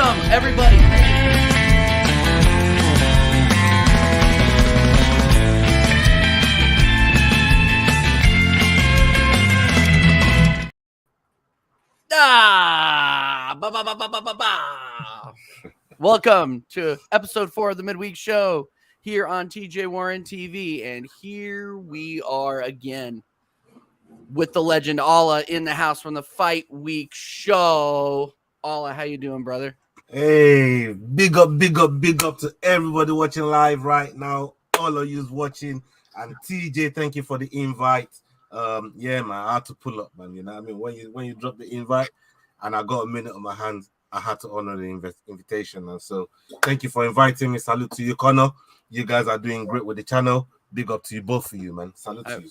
Welcome, everybody. Welcome to episode 4 of the Midweek Show here on TJ Warren TV. And here we are again with the legend Allah in the house from the Fight Week Show. Allah, how you doing, brother? Hey, big up to everybody watching live right now. All of you's watching. And TJ, thank you for the invite. Yeah, man, I had to pull up, man. You know what I mean? When you drop the invite and I got a minute on my hands, I had to honor the invitation. And so thank you for inviting me. Salute to you, Connor. You guys are doing great with the channel. Big up to you, both of you, man. Salute to you.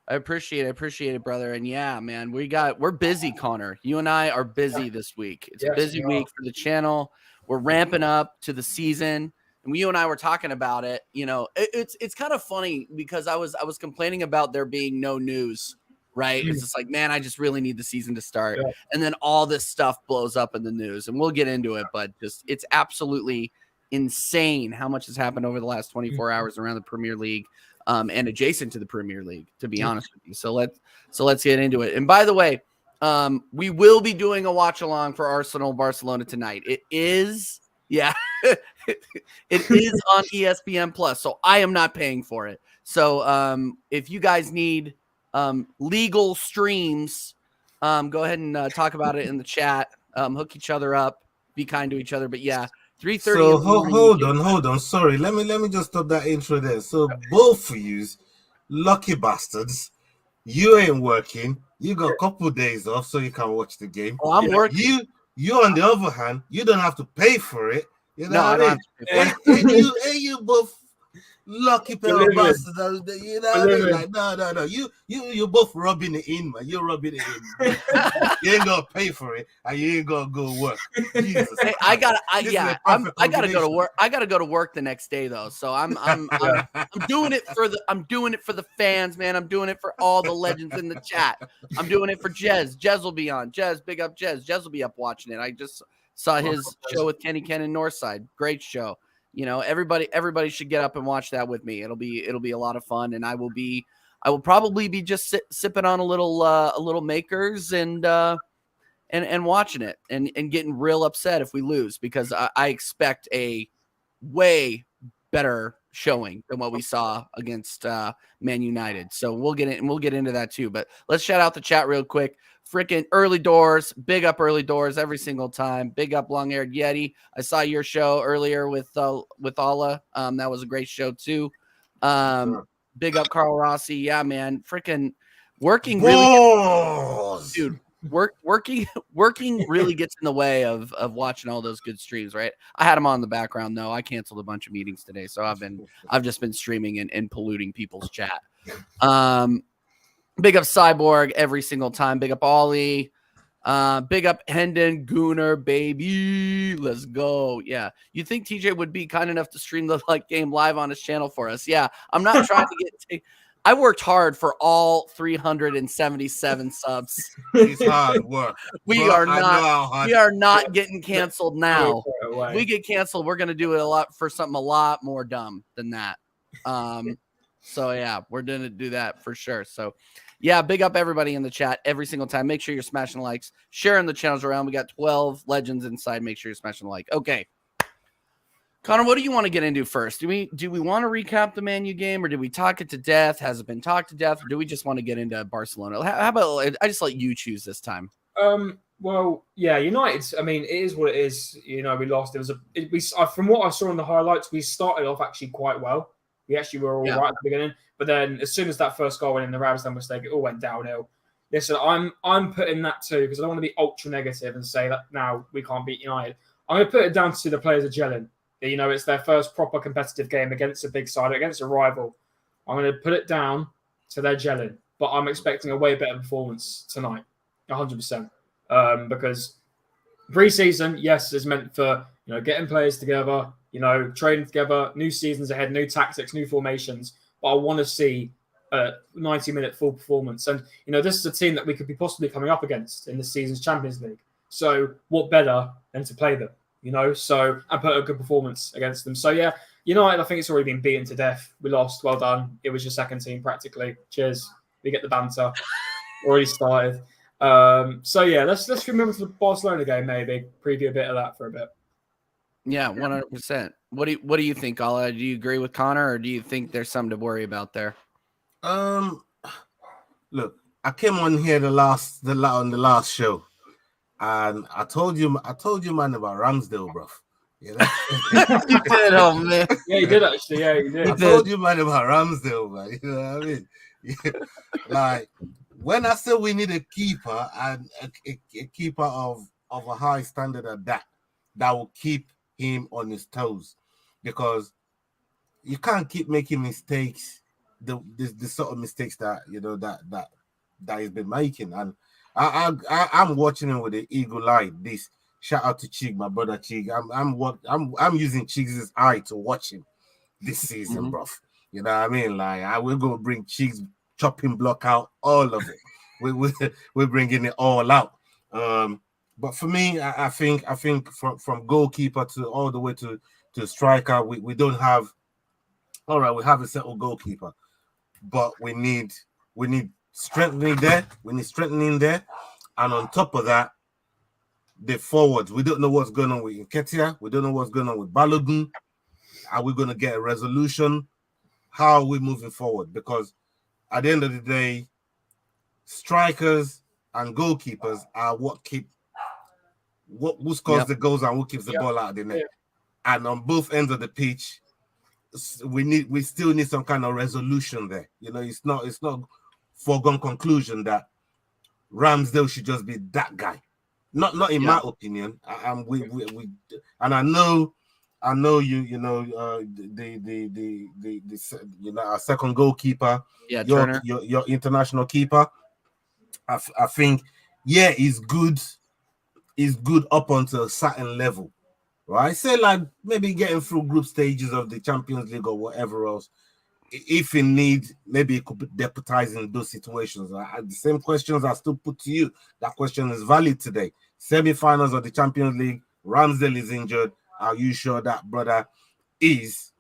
I appreciate it, brother. And yeah, man, we're busy, Connor. You and I are busy this week. It's a busy week for the channel. We're ramping up to the season. And you and I were talking about it. You know, it's kind of funny because I was complaining about there being no news, right? It's just like, man, I just really need the season to start. Yeah. And then all this stuff blows up in the news, and we'll get into it, but just it's absolutely insane how much has happened over the last 24 hours around the Premier League. And adjacent to the Premier League, to be honest with you. So let's get into it. And by the way, we will be doing a watch along for Arsenal Barcelona tonight. It is, it is on ESPN Plus. So I am not paying for it. So if you guys need legal streams, go ahead and talk about it in the chat. Hook each other up, be kind to each other. But yeah. 3:30. So hold on. Sorry, let me just stop that intro there. So both of you, lucky bastards, you ain't working. You got a couple of days off so you can watch the game. Oh, I'm working. You on the other hand, you don't have to pay for it. You know what I mean? And you both lucky pair of bastards. You know what I mean? Like, no. You both rubbing it in, man. You're rubbing it in. You ain't gonna pay for it, and you ain't gonna go work. Jesus. Hey, I gotta go to work. I gotta go to work the next day though. So I'm doing it for the fans, man. I'm doing it for all the legends in the chat. I'm doing it for Jez. Jez will be on. Jez, big up Jez. Jez will be up watching it. I just saw his show with Kenny Ken and Northside. Great show. You know, everybody should get up and watch that with me. It'll be a lot of fun, and I will probably be just sipping on a little Makers and watching it and getting real upset if we lose, because I expect a way better showing than what we saw against Man United. So we'll get into that too. But let's shout out the chat real quick. Freaking Early Doors, big up Early Doors every single time. Big up Long Haired Yeti. I saw your show earlier with Allah. That was a great show too. Big up Carl Rossi. Yeah, man. Freaking working really, dude. Working really gets in the way of watching all those good streams, right? I had them on in the background though. I canceled a bunch of meetings today, so I've just been streaming and polluting people's chat. Big up Cyborg every single time. Big up Ollie. Big up Hendon Gooner, baby. Let's go. Yeah. You think TJ would be kind enough to stream the game live on his channel for us? Yeah. I'm not trying to get I worked hard for all 377 subs. It's hard work. We are not getting canceled now. If we get canceled, we're gonna do it for something a lot more dumb than that. So yeah, we're gonna do that for sure. So yeah, big up everybody in the chat every single time. Make sure you're smashing likes, sharing the channels around. We got 12 legends inside. Make sure you're smashing like. Okay, Connor, what do you want to get into first? Do we want to recap the Man U game, or did we talk it to death? Has it been talked to death, or do we just want to get into Barcelona? How about I just let you choose this time? Well, yeah, United. I mean, it is what it is. You know, we lost. From what I saw in the highlights, we started off actually quite well. We actually were all right at the beginning, but then as soon as that first goal went in, the Ramsdale mistake, it all went downhill. Listen, I'm putting that too, because I don't want to be ultra negative and say that now we can't beat United. I'm going to put it down to the players are gelling. You know, it's their first proper competitive game against a big side, against a rival. I'm going to put it down to their gelling, but I'm expecting a way better performance tonight, 100%. Because pre-season, yes, is meant for getting players together, training together, new seasons ahead, new tactics, new formations. But I want to see a 90-minute full performance, and this is a team that we could be possibly coming up against in this season's Champions League. So what better than to play them? so I put a good performance against them. So yeah, United, I think it's already been beaten to death. We lost. Well done. It was your second team practically. Cheers. We get the banter. Already started. So yeah, let's remember to the Barcelona game, maybe preview a bit of that for a bit. Yeah, 100%. What do you think, Ola? Do you agree with Connor, or do you think there's something to worry about there? Look, I came on here on the last show, and I told you, man, about Ramsdale, bro. You did, oh man. Yeah, you did actually. Yeah, you did. I told you, man, about Ramsdale, man. You know what I mean? Like when I said we need a keeper, and a keeper of a high standard at that will keep him on his toes, because you can't keep making mistakes, the sort of mistakes that that he's been making. And I'm watching him with an eagle eye. This shout out to Chig, my brother Chig. I'm using Chig's eye to watch him this season, bro. You know what I mean? Like we're gonna bring Chig's chopping block out, all of it. We're bringing it all out. But for me, I think from goalkeeper to all the way to striker, we don't have. All right, we have a settled goalkeeper, but we need strengthening there. We need strengthening there, and on top of that, the forwards. We don't know what's going on with Nketiah. We don't know what's going on with Balogun. Are we going to get a resolution? How are we moving forward? Because at the end of the day, strikers and goalkeepers are what who scores the goals and who keeps the ball out of the net. And on both ends of the pitch, we still need some kind of resolution there. It's not foregone conclusion that Ramsdale should just be that guy. Not in my opinion. And I know our second goalkeeper, Turner, your international keeper. I think he's good. He's good up until a certain level, right? Say like maybe getting through group stages of the Champions League or whatever else. If in need, maybe it could be deputizing those situations. The same questions I still put to you. That question is valid today. Semi-finals of the Champions League, Ramsdale is injured. Are you sure that brother is,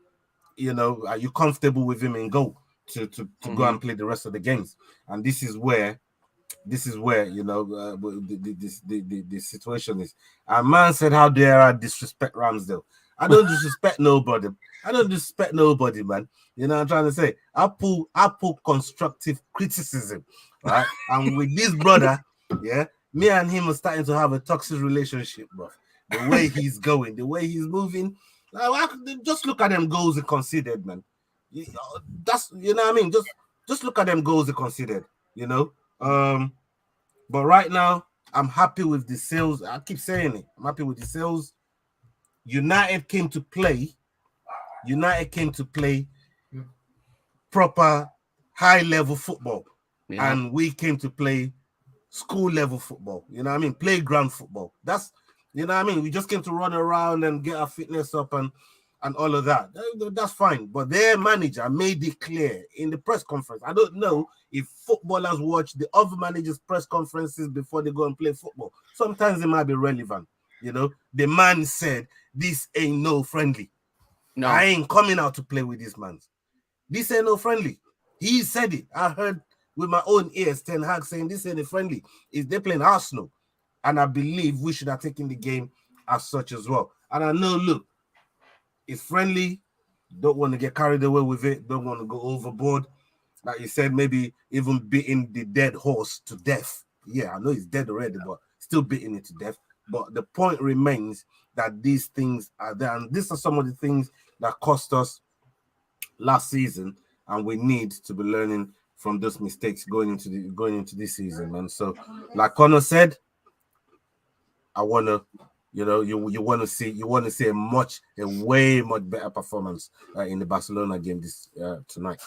are you comfortable with him in goal to go and play the rest of the games? And this is where the situation is. A man said, "How dare I disrespect Ramsdale?" I don't disrespect nobody. I don't disrespect nobody, man. You know what I'm trying to say? I pull constructive criticism, right? And with this brother, me and him are starting to have a toxic relationship, bro. The way he's going, the way he's moving, just look at them goals he considered, man. That's what I mean. Just look at them goals he considered, But right now, I'm happy with the sales. I keep saying it. I'm happy with the sales. United came to play proper high-level football. Yeah. And we came to play school-level football. You know what I mean? Playground football. That's, you know what I mean? We just came to run around and get our fitness up and all of that. That's fine. But their manager made it clear in the press conference. I don't know if footballers watch the other managers' press conferences before they go and play football. Sometimes it might be relevant. The man said, "This ain't no friendly. No, I ain't coming out to play with this man. This ain't no friendly." He said it. I heard with my own ears Ten Hag saying this ain't a friendly. They're playing Arsenal. And I believe we should have taken the game as such as well. And I know, look, it's friendly. Don't want to get carried away with it. Don't want to go overboard. Like you said, maybe even beating the dead horse to death. Yeah, I know he's dead already, but still beating it to death. But the point remains that these things are there. And these are some of the things that cost us last season. And we need to be learning from those mistakes going into this season, man. So, like Connor said, I want to, you want to see a way much better performance in the Barcelona game this tonight.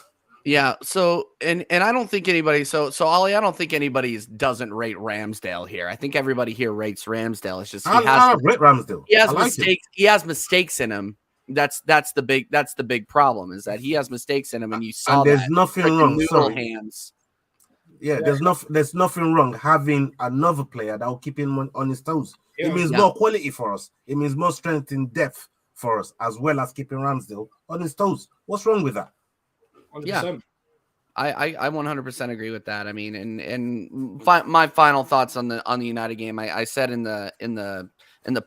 Yeah. So, and I don't think anybody. So Ollie, I don't think anybody doesn't rate Ramsdale here. I think everybody here rates Ramsdale. It's just I rate Ramsdale. He has mistakes. He has mistakes in him. That's the big problem, is that he has mistakes in him, and you saw and there's that. Nothing wrong. Sorry. Hands. Yeah, there's nothing wrong having another player that will keep him on his toes. It means more quality for us. It means more strength in depth for us, as well as keeping Ramsdale on his toes. What's wrong with that? 100%. Yeah. I 100% agree with that. I mean, my final thoughts on the United game, I said in the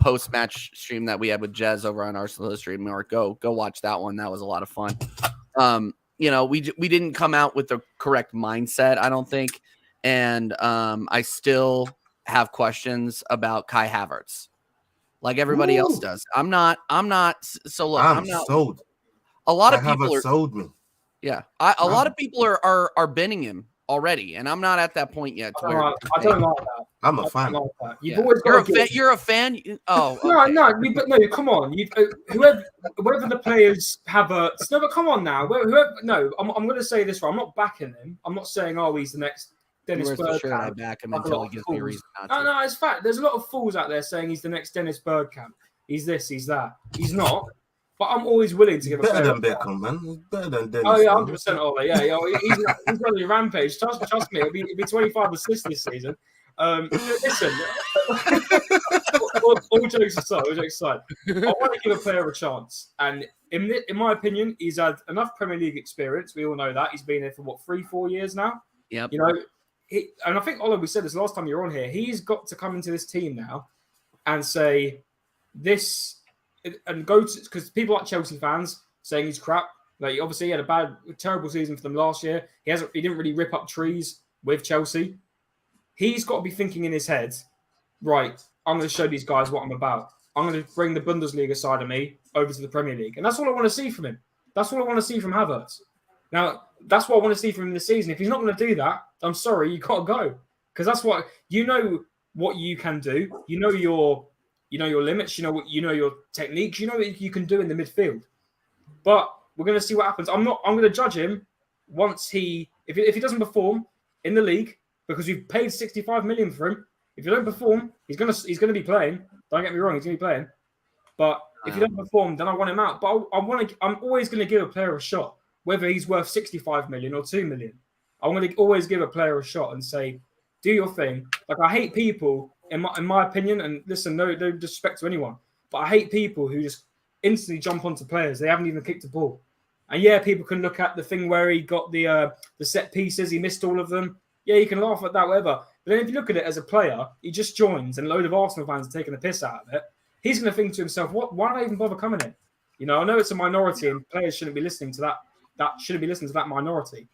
post match stream that we had with Jez over on Arsenal History, Mark, go watch that one. That was a lot of fun. We didn't come out with the correct mindset, I don't think, and I still have questions about Kai Havertz, like everybody else does. I'm not. So look, I'm not sold. A lot of people are sold me. Yeah, a lot of people are binning him already, and I'm not at that point yet. I don't like that. I'm a fan. You've always got you're a fan. Oh, okay. no, come on. Whoever the players have no, but come on now. I'm going to say this right. I'm not backing him. I'm not saying he's the next Dennis Bergkamp. I back him until he gives me a reason not to. No, it's fact. There's a lot of fools out there saying he's the next Dennis Bergkamp. He's this, he's that. He's not. But I'm always willing to give a better than Beckham, man. He's better than Dennis. Oh yeah, 100% Ole. Yeah, he's running a rampage. Trust me, it'll be 25 assists this season. Listen, all jokes aside, I want to give a player a chance, and in my opinion, he's had enough Premier League experience. We all know that he's been here for 3-4 years now. Yeah, and I think Ole, we said this last time you were on here. He's got to come into this team now and say this. And go to, because people like Chelsea fans saying he's crap. Like obviously he had a terrible season for them last year. He didn't really rip up trees with Chelsea. He's got to be thinking in his head, right, I'm going to show these guys what I'm about. I'm going to bring the Bundesliga side of me over to the Premier League. And that's all I want to see from him. That's all I want to see from Havertz. Now, that's what I want to see from him this season. If he's not going to do that, I'm sorry, you got to go. Because that's what you can do. You know your limits, you know your techniques, you know what you can do in the midfield. But we're going to see what happens. I'm going to judge him once if he doesn't perform in the league, because we've paid 65 million for him. If you don't perform, he's going to be playing. Don't get me wrong, he's going to be playing. But if you don't perform, then I want him out. But I'm always going to give a player a shot, whether he's worth 65 million or 2 million. I'm going to always give a player a shot and say, do your thing. Like, I hate people, in my opinion, and listen, no disrespect to anyone, but I hate people who just instantly jump onto players. They haven't even kicked a ball. And yeah, people can look at the thing where he got the set pieces, he missed all of them. Yeah, you can laugh at that, whatever. But then if you look at it as a player, he just joins and a load of Arsenal fans are taking the piss out of it. He's going to think to himself, why did I even bother coming in? I know it's a minority and players shouldn't be listening to that shouldn't be listening to that minority.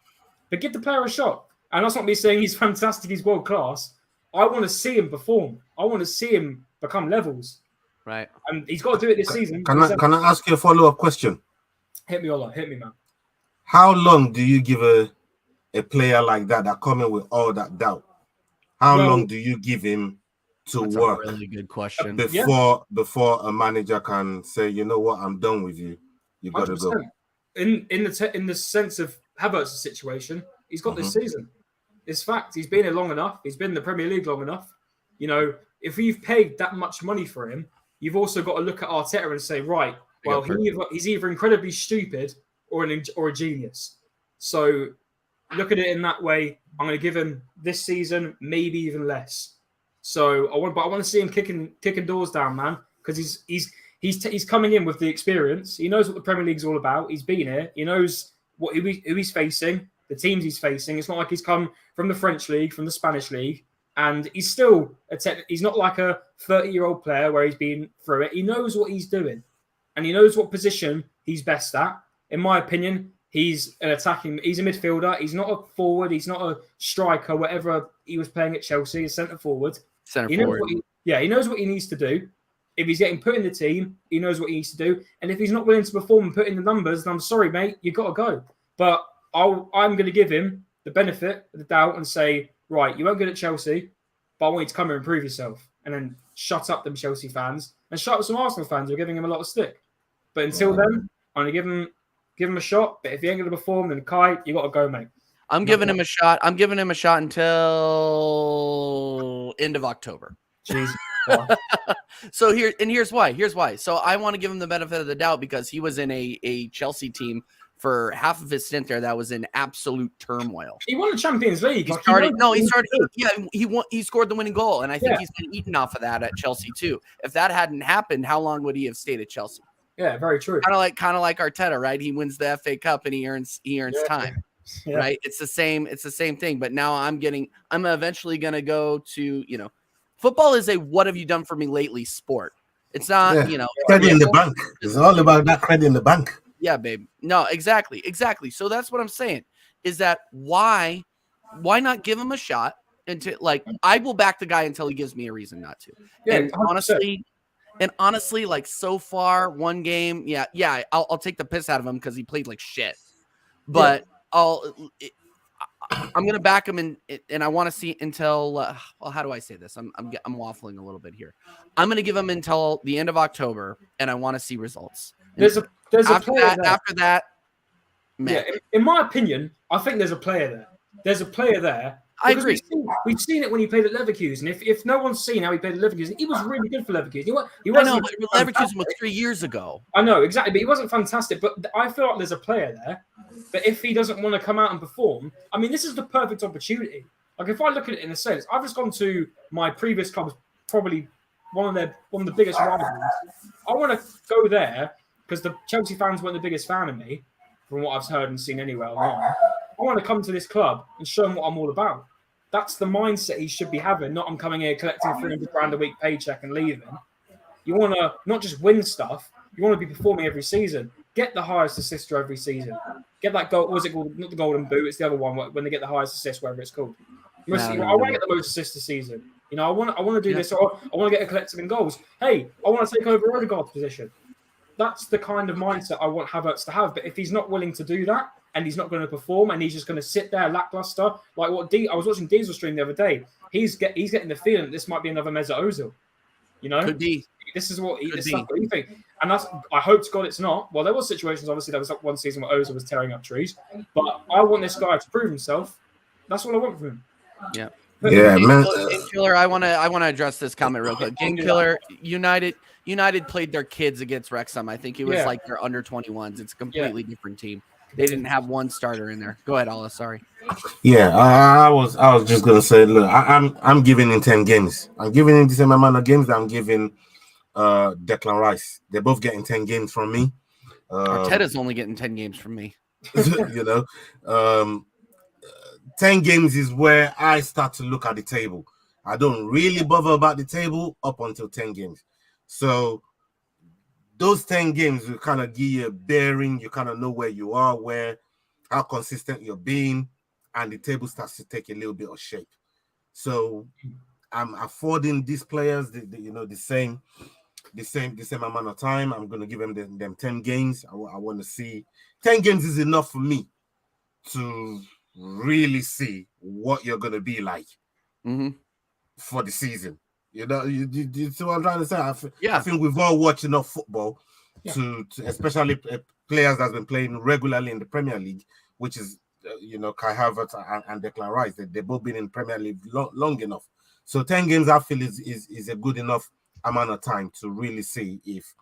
But give the player a shot. And that's not me saying he's fantastic, he's world class. I want to see him perform. I want to see him become levels. Right. And he's got to do it this season. Can I ask you a follow-up question? Hit me, Ola. Hit me, man. How long do you give a player like that come in with all that doubt? How long do you give him to work? That's a really good question. Before a manager can say, you know what, I'm done with you. You got to go. In the sense of Havertz's situation, he's got this season. It's fact. He's been here long enough. He's been in the Premier League long enough. If you've paid that much money for him, you've also got to look at Arteta and say, right, well, he's either incredibly stupid or a genius. So look at it in that way. I'm going to give him this season, maybe even less. So I want to see him kicking doors down, man, because he's coming in with the experience. He knows what the Premier League's all about. He's been here. He knows who he's facing, the teams he's facing. It's not like he's come from the French league, from the Spanish league, and he's still he's not like a 30-year-old player where he's been through it. He knows what he's doing, and he knows what position he's best at. In my opinion, he's a midfielder. He's not a forward. He's not a striker, whatever he was playing at Chelsea, he's centre forward. He knows what he needs to do. If he's getting put in the team, he knows what he needs to do. And if he's not willing to perform and put in the numbers, then I'm sorry, mate, you've got to go. But I'm going to give him the benefit of the doubt and say, right, you weren't good at Chelsea, but I want you to come here and prove yourself. And then shut up them Chelsea fans and shut up some Arsenal fans who are giving him a lot of stick. But until then, I'm going to give him a shot. But if he ain't going to perform, then Kai, you got to go, mate. I'm giving him a shot. I'm giving him a shot until end of October. Jesus. So here's why. So I want to give him the benefit of the doubt because he was in a Chelsea team for half of his stint there that was in absolute turmoil. He won the Champions League. He started. Yeah, he won. He scored the winning goal, and I think he's been eaten off of that at Chelsea too. If that hadn't happened, how long would he have stayed at Chelsea? Yeah, very true. Kind of like Arteta, right? He wins the FA Cup and he earns time, right? It's the same thing. But now I'm eventually gonna go to football is a what have you done for me lately sport. It's not credit in the bank. It's all about that credit in the bank. Yeah, babe. No, exactly. So that's what I'm saying. Is that why not give him a shot until I will back the guy until he gives me a reason not to. Yeah, and honestly, like so far, one game, I'll take the piss out of him because he played like shit. But I'm gonna back him and I want to see until well, how do I say this? I'm waffling a little bit here. I'm gonna give him until the end of October, and I want to see results. There's a player after that. Yeah, in my opinion, I think there's a player there. There's a player there. I agree. We've seen it when he played at Leverkusen. If no one's seen how he played at Leverkusen, he was really good for Leverkusen. I know, but Leverkusen was 3 years ago. I know, exactly, but he wasn't fantastic. But I feel like there's a player there. But if he doesn't want to come out and perform, I mean, this is the perfect opportunity. Like, if I look at it in a sense, I've just gone to my previous club's probably one of the biggest rivals. I want to go there because the Chelsea fans weren't the biggest fan of me, from what I've heard and seen anywhere online. I want to come to this club and show him what I'm all about. That's the mindset he should be having. Not I'm coming here collecting $300,000 a week paycheck and leaving. You want to not just win stuff. You want to be performing every season. Get the highest assist every season. Get that goal. What was it called? Not the golden boot. It's the other one when they get the highest assist, whatever it's called. I want to get the most assists this season. I want to do this. I want to get a collective in goals. Hey, I want to take over Odegaard's position. That's the kind of mindset I want Havertz to have. But if he's not willing to do that, and he's not going to perform, and he's just going to sit there lackluster, like what I was watching Diesel stream the other day. He's getting the feeling that this might be another Mesut Ozil. Could be. This is what he thinks, and I hope to God it's not. Well, there was situations. Obviously, there was one season where Ozil was tearing up trees, but I want this guy to prove himself. That's what I want from him. Yeah. Yeah, man. Game Killer, I want to address this comment real quick. Game Killer, United played their kids against Wrexham. I think it was like their under 21s. It's a completely different team. They didn't have one starter in there. Go ahead, Allah. Sorry. Yeah, I was just gonna say, look, I'm giving him 10 games. I'm giving him the same amount of games that I'm giving Declan Rice. They're both getting 10 games from me. Arteta's only getting 10 games from me. 10 games is where I start to look at the table. I don't really bother about the table up until 10 games. So those 10 games will kind of give you a bearing. You kind of know where you are, how consistent you're being, and the table starts to take a little bit of shape. So I'm affording these players the same amount of time. I'm going to give them 10 games. I want to see 10 games is enough for me to really see what you're going to be like for the season. You see what I'm trying to say? I think we've all watched enough football to especially players that's been playing regularly in the Premier League, which is Kai Havertz and Declan Rice. They've both been in Premier League long enough. So 10 games I feel is a good enough amount of time to really see if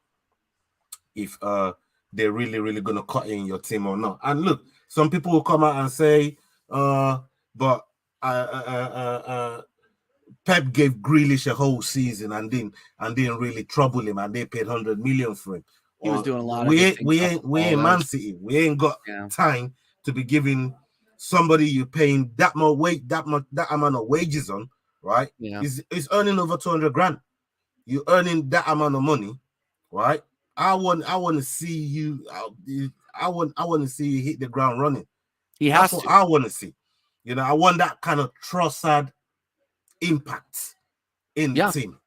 they're really gonna cut in your team or not. And look, some people will come out and say, but Pep gave Grealish a whole season and didn't really trouble him, and they paid 100 million for him. He was doing a lot of we ain't Man City. We ain't got time to be giving somebody you're paying that amount of wages on, right? Yeah. Is earning over 200 grand. You're earning that amount of money, right? I want to see you. I want to see you hit the ground running. That's what I want to see. I want that kind of Trossard impact in the team.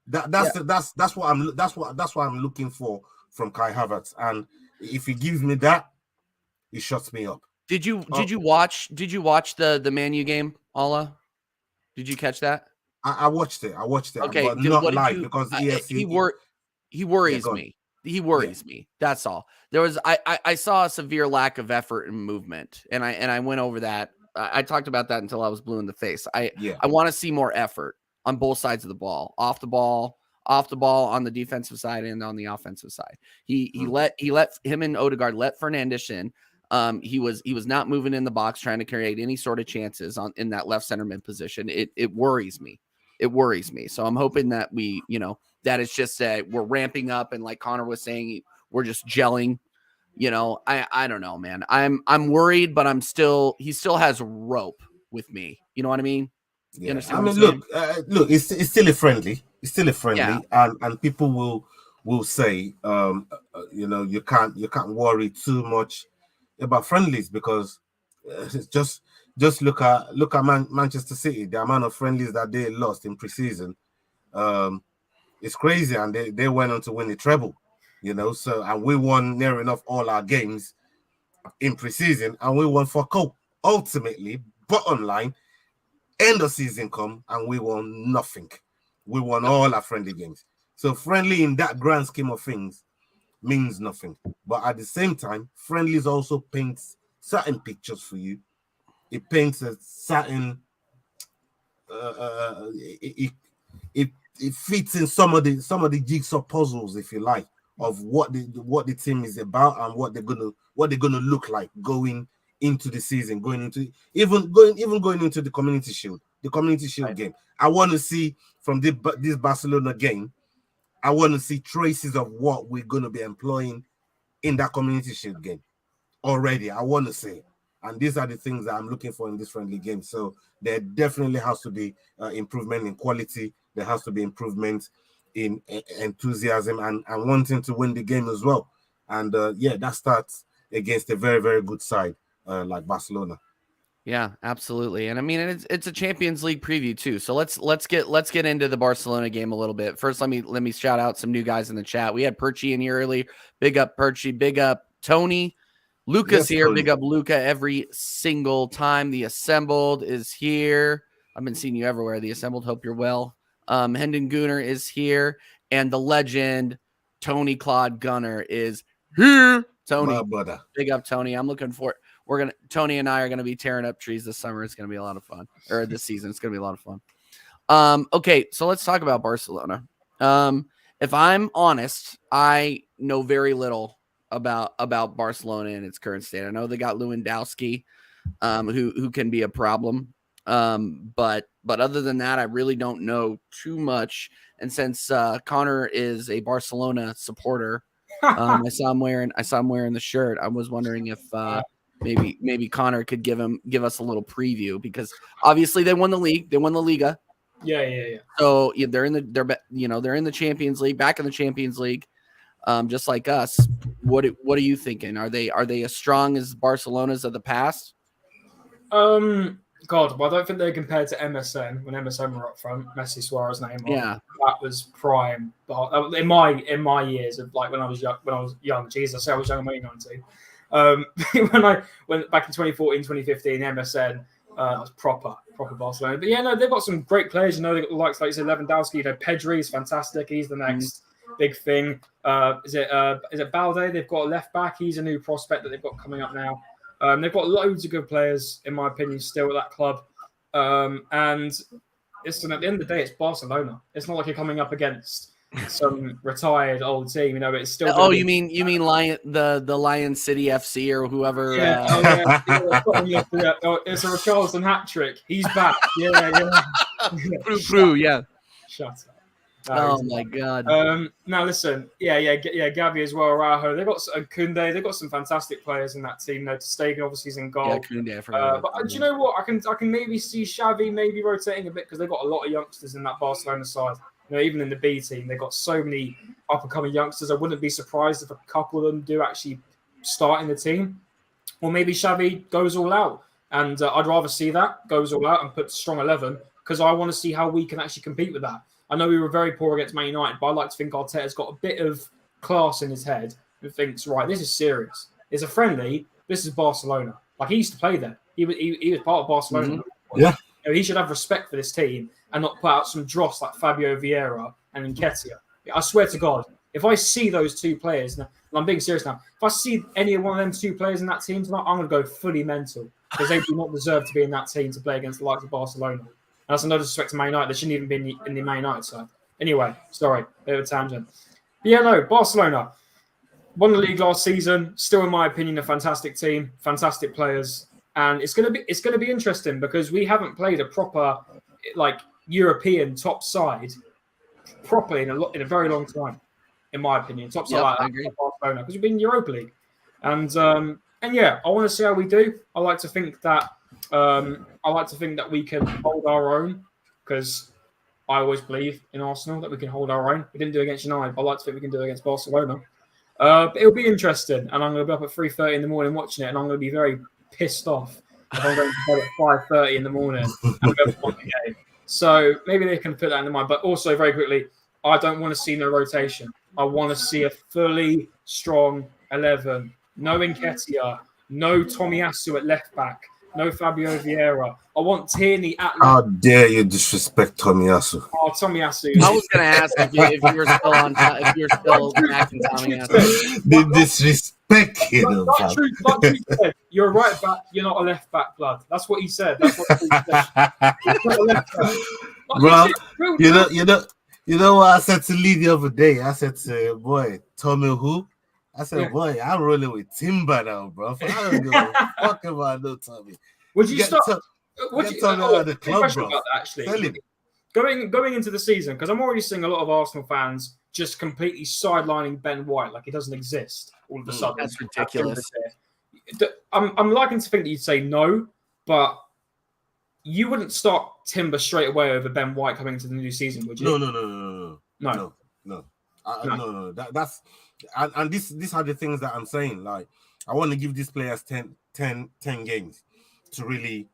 That's what I'm looking for from Kai Havertz, and if he gives me that, he shuts me up. Did you watch the Man U game, Allah? Did you catch that? I watched it. Okay, but not live because he worries me. He worries me. That's all. I saw a severe lack of effort and movement, and I went over that. I talked about that until I was blue in the face. I want to see more effort on both sides of the ball, off the ball, off the ball on the defensive side and on the offensive side. He let him and Odegaard let Fernandes in. He was not moving in the box trying to create any sort of chances in that left center mid position. It worries me. It worries me. So I'm hoping that that it's just we're ramping up, and like Connor was saying, we're just gelling. I don't know, man. I'm worried, but he still has rope with me. You know what I mean? Yeah. I mean, look, it's still a friendly. It's still a friendly, and people will say, you can't worry too much about friendlies, because it's just look at Manchester City, the amount of friendlies that they lost in preseason. It's crazy, and they went on to win the treble. So, and we won near enough all our games in preseason, and we won for Coke. Ultimately, bottom line, end of season come, and we won nothing. We won all our friendly games. So friendly in that grand scheme of things means nothing. But at the same time, friendlies also paints certain pictures for you. It paints a certain it fits in some of the jigsaw puzzles, if you like, of what the team is about and what they're gonna look like going into the season, going into the Community Shield, game. I want to see from this Barcelona game. I want to see traces of what we're going to be employing in that Community Shield game already. I want to see, and these are the things that I'm looking for in this friendly game. So there definitely has to be improvement in quality. There has to be improvement in enthusiasm and wanting to win the game as well. And that starts against a very, very good side like Barcelona. Yeah, absolutely. And I mean, it's a Champions League preview too. So let's get into the Barcelona game a little bit. First, let me shout out some new guys in the chat. We had Perchy in here early. Big up Perchy. Big up Tony. Luca's here. Tony. Big up Luca every single time. The Assembled is here. I've been seeing you everywhere. The Assembled. Hope you're well. Hendon Gunner is here, and the legend Tony Claude Gunner is here. Tony, big up Tony. I'm looking for. Tony and I are gonna be tearing up trees this summer. It's gonna be a lot of fun. Or this season, it's gonna be a lot of fun. Okay, so let's talk about Barcelona. If I'm honest, I know very little about Barcelona in its current state. I know they got Lewandowski, who can be a problem. But other than that, I really don't know too much. And since Connor is a Barcelona supporter, I saw him wearing the shirt. I was wondering if maybe Connor could give us a little preview, because obviously they won the league, they won the Liga. Yeah. So they're in the Champions League, back in the Champions League, just like us. What are you thinking? Are they as strong as Barcelona's of the past? God, well, I don't think they're compared to MSN when MSN were up front. Messi, Suarez, Neymar. Yeah, that was prime. But in my years of like when I was young, Jesus, I was young. I'm only 19. When I went back in 2014, 2015, MSN was proper Barcelona. But yeah, no, they've got some great players. They've got the likes like you said, Lewandowski. Pedri is fantastic. He's the next big thing. Is it Balde? They've got a left back. He's a new prospect that they've got coming up now. They've got loads of good players, in my opinion, still at that club. And at the end of the day, it's Barcelona. It's not like you're coming up against some retired old team. It's still. Oh, you mean the Lion City FC or whoever? Yeah, it's a Richarlison hat trick. He's back. Yeah. True. Yeah. Shut up. Oh my God! Now listen, yeah, Gavi as well, Araujo. They've got Koundé. They've got some fantastic players in that team. Ter Stegen obviously is in goal. Yeah, Koundé. I forgot. But do you know what? I can maybe see Xavi maybe rotating a bit, because they've got a lot of youngsters in that Barcelona side. Even in the B team, they've got so many up and coming youngsters. I wouldn't be surprised if a couple of them do actually start in the team, or maybe Xavi goes all out. And I'd rather see that goes all out and puts strong 11, because I want to see how we can actually compete with that. I know we were very poor against Man United, but I like to think Arteta's got a bit of class in his head and thinks, right, this is serious. It's a friendly. This is Barcelona. Like, he used to play there. He was part of Barcelona. Mm-hmm. Yeah. He should have respect for this team and not put out some dross like Fabio Vieira and Nketiah. I swear to God, if I see those two players, and I'm being serious now, if I see any one of them two players in that team tonight, I'm going to go fully mental, because they do not deserve to be in that team to play against the likes of Barcelona. That's no disrespect to Man United. They shouldn't even be in the Man United side. Anyway, sorry, bit of a tangent. But yeah, no, Barcelona won the league last season. Still, in my opinion, a fantastic team, fantastic players, and it's gonna be interesting because we haven't played a proper like European top side properly in a very long time, in my opinion. Top side like Barcelona because we've been in Europa League, and yeah, I want to see how we do. I like to think that we can hold our own because I always believe in Arsenal that we can hold our own. We didn't do it against United, but I like to think we can do it against Barcelona. But it'll be interesting, and I'm going to be up at 3:30 in the morning watching it, and I'm going to be very pissed off if I'm going to bed at 5:30 in the morning and go watch the game. So maybe they can put that in mind. But also, very quickly, I don't want to see no rotation. I want to see a fully strong 11. No Nketiah, no Tomiyasu at left back, no Fabio Vieira. I want Tierney at left. How dare you disrespect Tomiyasu? Oh, Tomiyasu. I was going to ask if you were still on. If you're still backing Tomiyasu. They disrespect him. Like you said, you're a right back. You're not a left back, blood. That's what he said. That's what he said. He's not a left back. Bro, you know what I said to Lee the other day? I said to boy, Tommy who? I said, boy, I'm rolling with Timber now, bro. I don't give a fuck about no Tommy. Would you start? Would you Tommy out of the club, bro? About that, actually. Going into the season, because I'm already seeing a lot of Arsenal fans just completely sidelining Ben White like he doesn't exist all of a sudden. That's ridiculous. I'm liking to think that you'd say no, but you wouldn't start Timber straight away over Ben White coming into the new season, would you? No. That's and these are the things that I'm saying. Like, I want to give these players 10 games to really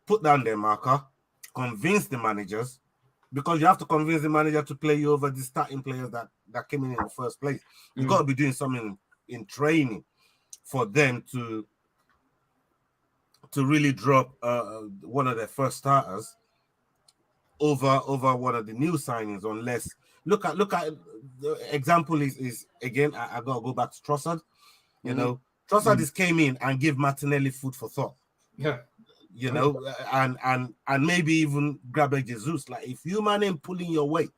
put down their marker, convince the managers, because you have to convince the manager to play you over the starting players that came in the first place. You've got to be doing something in training for them to really drop one of their first starters over one of the new signings. Unless look at the example is again, I gotta go back to Trossard. You know, Trossard just came in and gave Martinelli food for thought. Yeah. You know, and maybe even grab a Jesus. Like, if you man ain't pulling your weight,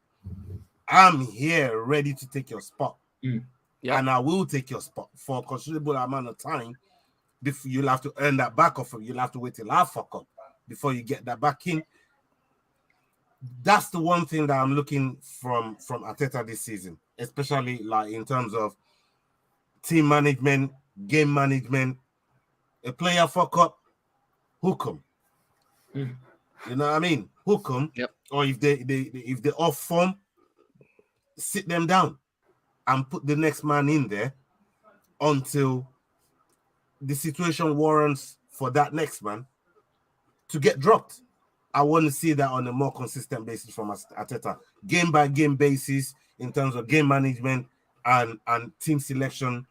I'm here ready to take your spot. Yeah. And I will take your spot for a considerable amount of time. You'll have to earn that back off of. You'll have to wait till I fuck up before you get that back in. That's the one thing that I'm looking from Arteta this season, especially like in terms of team management, game management. A player fuck up, hook 'em. You know what I mean? Hook 'em. Yep. Or if they're off form, sit them down and put the next man in there until the situation warrants for that next man to get dropped. I want to see that on a more consistent basis from Arteta, game by game basis, in terms of game management and team selection,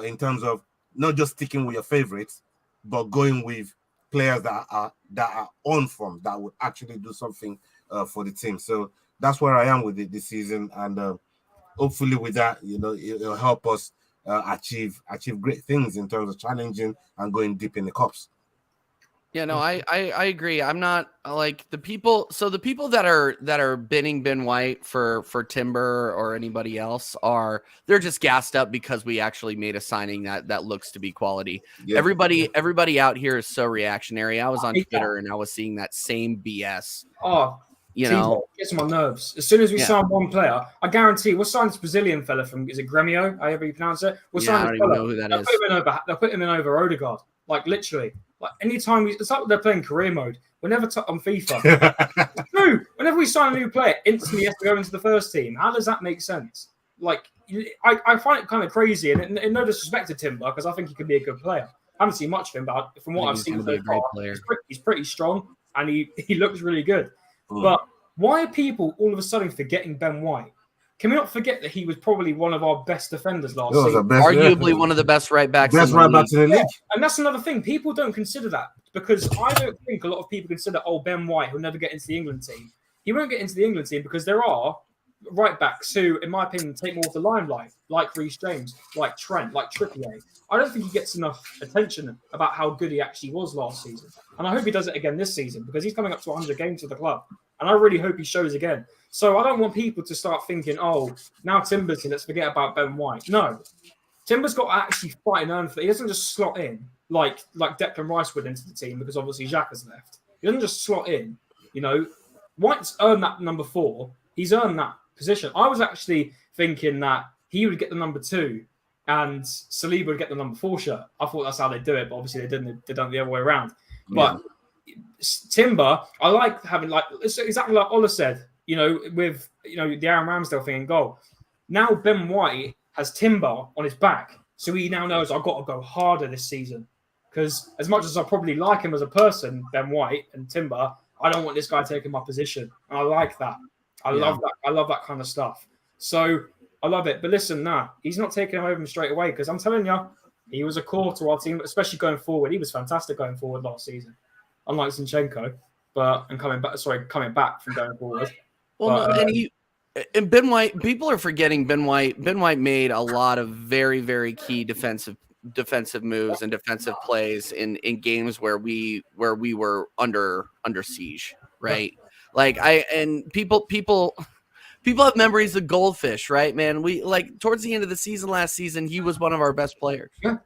in terms of not just sticking with your favorites, but going with players that are on form, that would actually do something for the team. So that's where I am with it this season, and hopefully with that, you know, it'll help us achieve great things in terms of challenging and going deep in the cups. Yeah, no, I agree. I'm not like the people. So the people that are binning Ben White for Timber or anybody else they're just gassed up because we actually made a signing that looks to be quality. Yeah. Everybody out here is so reactionary. I was on Twitter and I was seeing that same BS. Oh, you know, it gets on my nerves. As soon as we sign one player, I guarantee we'll sign this Brazilian fella from, is it Gremio? However you pronounce it. We'll sign I don't even know who that is. They'll put him in over Odegaard. Like, literally. Like, anytime it's like they're playing career mode. We're never on FIFA. No, whenever we sign a new player, instantly has to go into the first team. How does that make sense? Like, I find it kind of crazy, and no disrespect to Timber, because I think he could be a good player. I haven't seen much of him, but from what I've seen so far, he's pretty strong, and he looks really good. But why are people all of a sudden forgetting Ben White? Can we not forget that he was probably one of our best defenders last season? Arguably one of the best right backs. Best right backs in the league. And that's another thing. People don't consider that, because I don't think a lot of people consider, Ben White, who'll never get into the England team. He won't get into the England team because there are right backs who, in my opinion, take more of the limelight, like Reece James, like Trent, like Trippier. I don't think he gets enough attention about how good he actually was last season. And I hope he does it again this season, because he's coming up to 100 games for the club. And I really hope he shows again. So I don't want people to start thinking, oh, now Timber's in, let's forget about Ben White. No, Timber's got to actually fight and earn for it. He doesn't just slot in like Declan Rice would into the team because obviously Xhaka's left. He doesn't just slot in. You know, White's earned that number 4. He's earned that position. I was actually thinking that he would get the number 2 and Saliba would get the number 4 shirt. I thought that's how they do it, but obviously they didn't. They done it the other way around. But Timber, I like having it's exactly like Ola said. You know, with the Aaron Ramsdale thing in goal. Now Ben White has Timber on his back, so he now knows I've got to go harder this season. Because as much as I probably like him as a person, Ben White and Timber, I don't want this guy taking my position. And I like that. I love that. I love that kind of stuff. So I love it. But listen, he's not taking him over straight away because I'm telling you, he was a core to our team, especially going forward. He was fantastic going forward last season, unlike Zinchenko, coming back from going forward. Well, and Ben White, people are forgetting Ben White. Ben White made a lot of very, very key defensive moves and defensive plays in games where we were under siege, right? People have memories of Goldfish, right, man? We towards the end of the season last season, he was one of our best players. Yeah.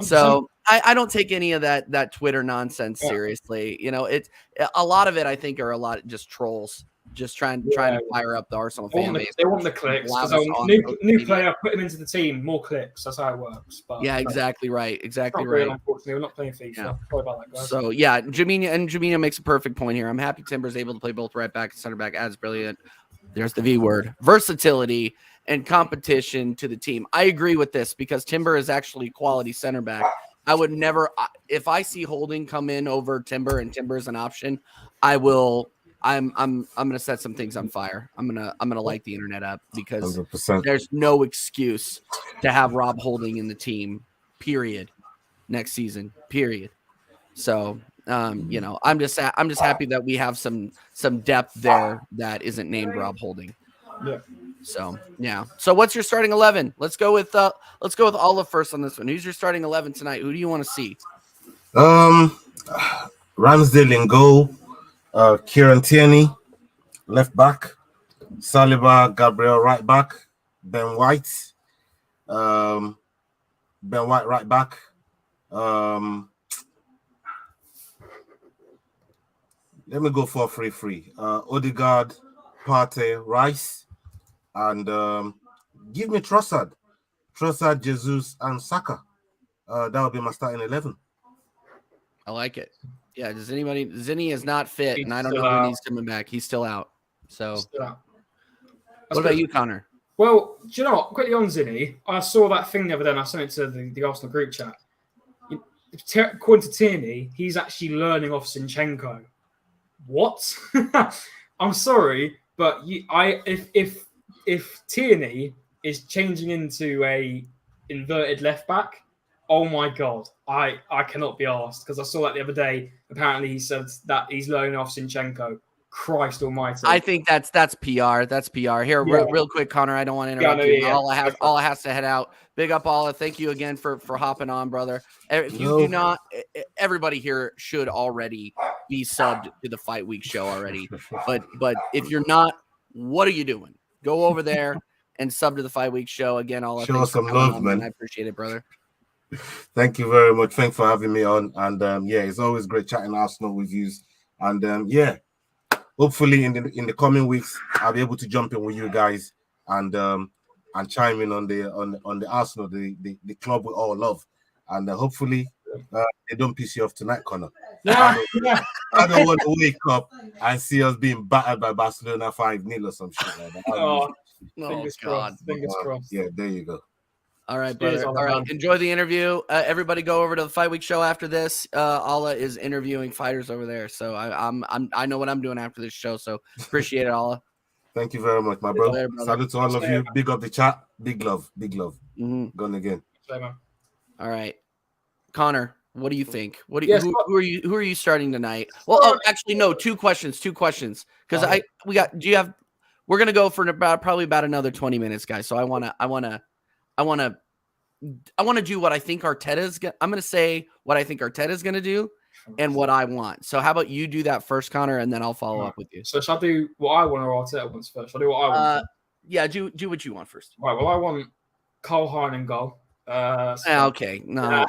So I don't take any of that Twitter nonsense seriously. You know, it's a lot of it. I think are a lot of just trolls. Just trying to fire up the Arsenal fan base. They want the clicks. New player, put him into the team, more clicks. That's how it works. But exactly right. Exactly right. Real, unfortunately, we're not playing FIFA. Yeah. Sorry about that, guys. So Jamina makes a perfect point here. I'm happy Timber's able to play both right back and center back. Adds brilliant. There's the V word: versatility and competition to the team. I agree with this because Timber is actually quality center back. I would never, if I see Holding come in over Timber and Timber is an option, I will. I'm gonna set some things on fire. I'm gonna light the internet up because 100%. There's no excuse to have Rob Holding in the team. Period. Next season. Period. So I'm just happy that we have some depth there that isn't named Rob Holding. Yeah. So yeah. So what's your starting 11? Let's go with Olive first on this one. Who's your starting 11 tonight? Who do you want to see? Ramsdale in goal. Kieran Tierney, left back, Saliba, Gabriel, right back, Ben White, right back, let me go for 3-3, Odegaard, Partey, Rice, and give me Trossard, Jesus, and Saka. That would be my starting 11. I like it. Yeah, Zinni is not fit, and I don't know when he's coming back. He's still out. So, what about you, Connor? Well, do you know what? Quickly on Zinni, I saw that thing the other day, and I sent it to the Arsenal group chat. According to Tierney, he's actually learning off Zinchenko. What? I'm sorry, but if Tierney is changing into a inverted left back, oh my God, I cannot be asked because I saw that the other day. Apparently, he said that he's learning off Zinchenko. Christ Almighty! I think that's PR. That's PR. Here, real quick, Connor. I don't want to interrupt you. All I has to head out. Big up, Ola. Thank you again for hopping on, brother. If you do not, everybody here should already be subbed to the Fight Week show already. But if you're not, what are you doing? Go over there and sub to the Fight Week show again. Ola, show us some love, man. I appreciate it, brother. Thank you very much. Thanks for having me on. And it's always great chatting Arsenal with you. And hopefully in the coming weeks I'll be able to jump in with you guys and chime in on the Arsenal, the club we all love. And hopefully they don't piss you off tonight, Connor. I don't want to wake up and see us being battered by Barcelona 5-0 or some shit like that. Fingers crossed. Fingers crossed. Yeah, there you go. All right, brother. All right. Enjoy the interview. Everybody go over to the Fight Week show after this. Alla is interviewing fighters over there. So I know what I'm doing after this show. So appreciate it, Alla. Thank you very much, my bro. Salute to all of you. Big up the chat. Big love. Big love. Mm-hmm. Gone again. All right. Connor, what do you think? Who are you starting tonight? Well, actually, no, two questions. Because we're gonna go for probably about another 20 minutes, guys. So I wanna do what I think Arteta's gonna. I'm gonna say what I think Arteta's gonna do, and what I want. So how about you do that first, Connor, and then I'll follow up with you. So shall I do what I want or Arteta wants first? Shall I do what I want? Yeah, do what you want first. Right. Well, I want Cole Hine in goal. Okay. No.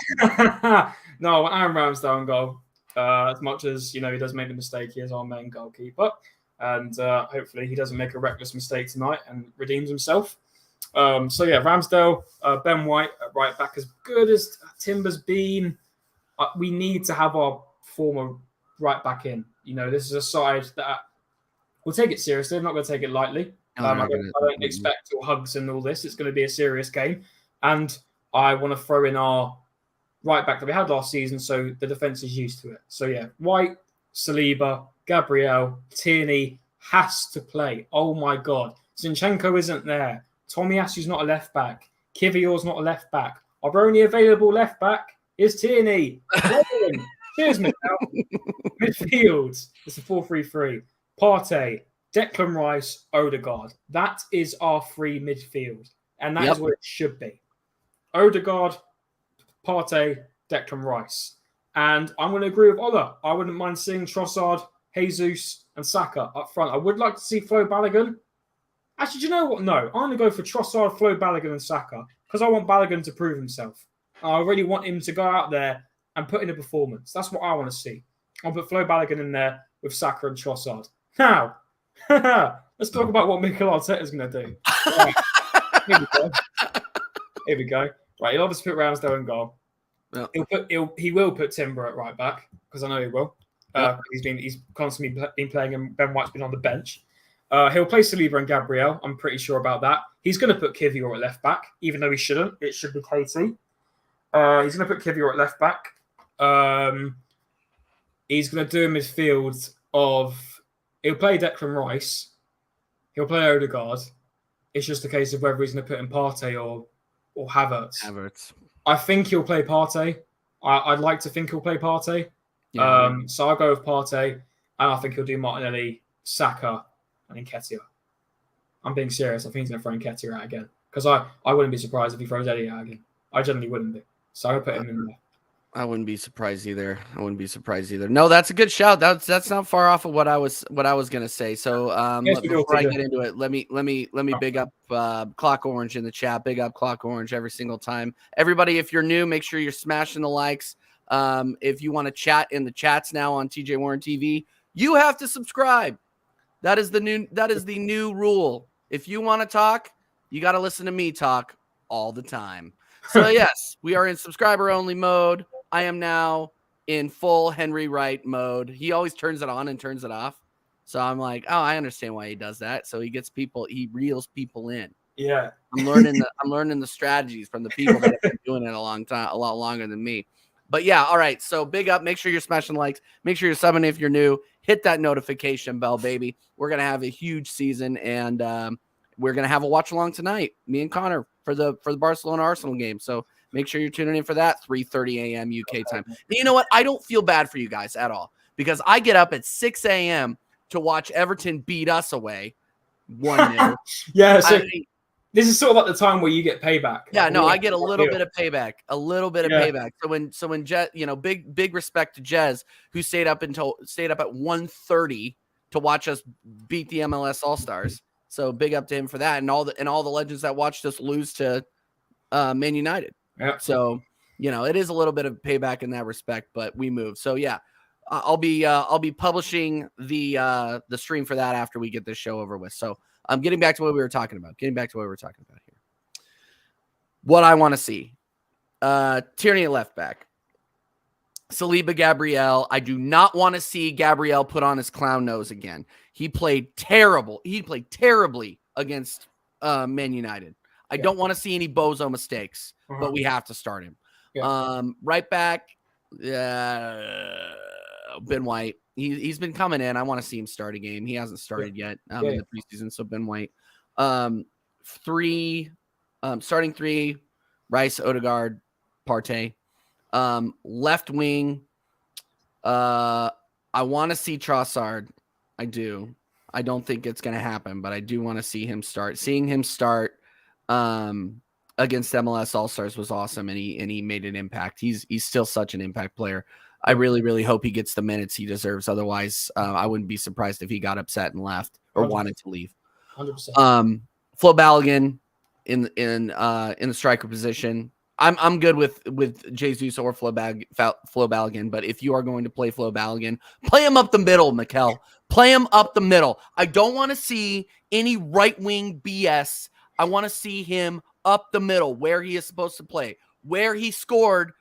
No, I want Aaron Ramsdale in goal. As much as he does make the mistake, he is our main goalkeeper, and hopefully he doesn't make a reckless mistake tonight and redeems himself. So yeah, Ramsdale, Ben White at right back. As good as Timber's been, we need to have our former right back in. This is a side that we'll take it seriously. I'm not going to take it lightly. I don't expect all hugs and all this. It's going to be a serious game, and I want to throw in our right back that we had last season, so the defense is used to it. So yeah, White, Saliba, Gabriel, Tierney has to play. Oh my God, Zinchenko isn't there. Tomiyasu's not a left back. Kivior's not a left back. Our only available left back is Tierney. Cheers, Michelle. Midfield. It's a 4-3-3. Partey, Declan Rice, Odegaard. That is our free midfield, and that is what it should be. Odegaard, Partey, Declan Rice. And I'm going to agree with Ola. I wouldn't mind seeing Trossard, Jesus, and Saka up front. I would like to see Flo Balogun. Actually, do you know what? No, I'm going to go for Trossard, Flo Balogun, and Saka because I want Balogun to prove himself. I really want him to go out there and put in a performance. That's what I want to see. I'll put Flo Balogun in there with Saka and Trossard. Now, let's talk about what Mikel Arteta is going to do. Right. Here we go. Right, he'll obviously put Ramsdale in goal. Yeah. He will put Timber at right back because I know he will. He's constantly been playing, and Ben White's been on the bench. He'll play Saliba and Gabriel. I'm pretty sure about that. He's going to put Kivior at left back, even though he shouldn't. It should be KT. He's going to put Kivior at left back. He's going to do a midfield of. He'll play Declan Rice. He'll play Odegaard. It's just a case of whether he's going to put in Partey or Havertz. I think he'll play Partey. I'd like to think he'll play Partey. Yeah. So I'll go with Partey, and I think he'll do Martinelli, Saka, and Nketiah. I'm being serious. I think he's going to throw Nketiah out again because I wouldn't be surprised if he throws Eddie out again. I generally wouldn't be. So I'll put him in there. I wouldn't be surprised either. No, that's a good shout. That's not far off of what I was gonna say. So before I get into it, let me big up Clock Orange in the chat. Big up Clock Orange every single time. Everybody, if you're new, make sure you're smashing the likes. If you want to chat in the chats now on TJ Warren TV, you have to subscribe. That is the new rule. If you want to talk, you got to listen to me talk all the time. So yes, we are in subscriber only mode. I am now in full Henry Wright mode. He always turns it on and turns it off. So I'm like, oh, I understand why he does that. So he reels people in. Yeah. I'm learning the strategies from the people that have been doing it a long time, a lot longer than me. But yeah, all right. So big up. Make sure you're smashing likes. Make sure you're subbing if you're new. Hit that notification bell, baby. We're gonna have a huge season, and we're gonna have a watch along tonight. Me and Connor for the Barcelona Arsenal game. So make sure you're tuning in for that 3:30 a.m. UK time. And you know what? I don't feel bad for you guys at all because I get up at 6 a.m. to watch Everton beat us away 1-0. Yeah. So this is sort of like the time where you get payback. Yeah, no, I get a little bit of payback. So when Jez, big respect to Jez, who stayed up at 1:30 to watch us beat the MLS All-Stars. So big up to him for that, and all the legends that watched us lose to Man United. Yeah. So it is a little bit of payback in that respect, but we moved. So yeah, I'll be publishing the stream for that after we get this show over with. So I'm getting back to what we were talking about. Here. What I want to see. Tierney at left back. Saliba, Gabriel. I do not want to see Gabriel put on his clown nose again. He played terrible. He played terribly against Man United. I don't want to see any bozo mistakes, but we have to start him. Yeah. Right back, Ben White. He's been coming in. I want to see him start a game. He hasn't started yet in the preseason. So Ben White. Starting three, Rice, Odegaard, Partey. Left wing. I want to see Trossard. I do. I don't think it's going to happen, but I do want to see him start. Seeing him start against MLS All-Stars was awesome, and he made an impact. He's still such an impact player. I really, really hope he gets the minutes he deserves. Otherwise, I wouldn't be surprised if he got upset and left or 100%. wanted to leave. 100%. Flo Balogun in the striker position. I'm good with Jesus or Flo Balogun, but if you are going to play Flo Balogun, play him up the middle, Mikel. Play him up the middle. I don't want to see any right wing BS. I want to see him up the middle where he is supposed to play, where he scored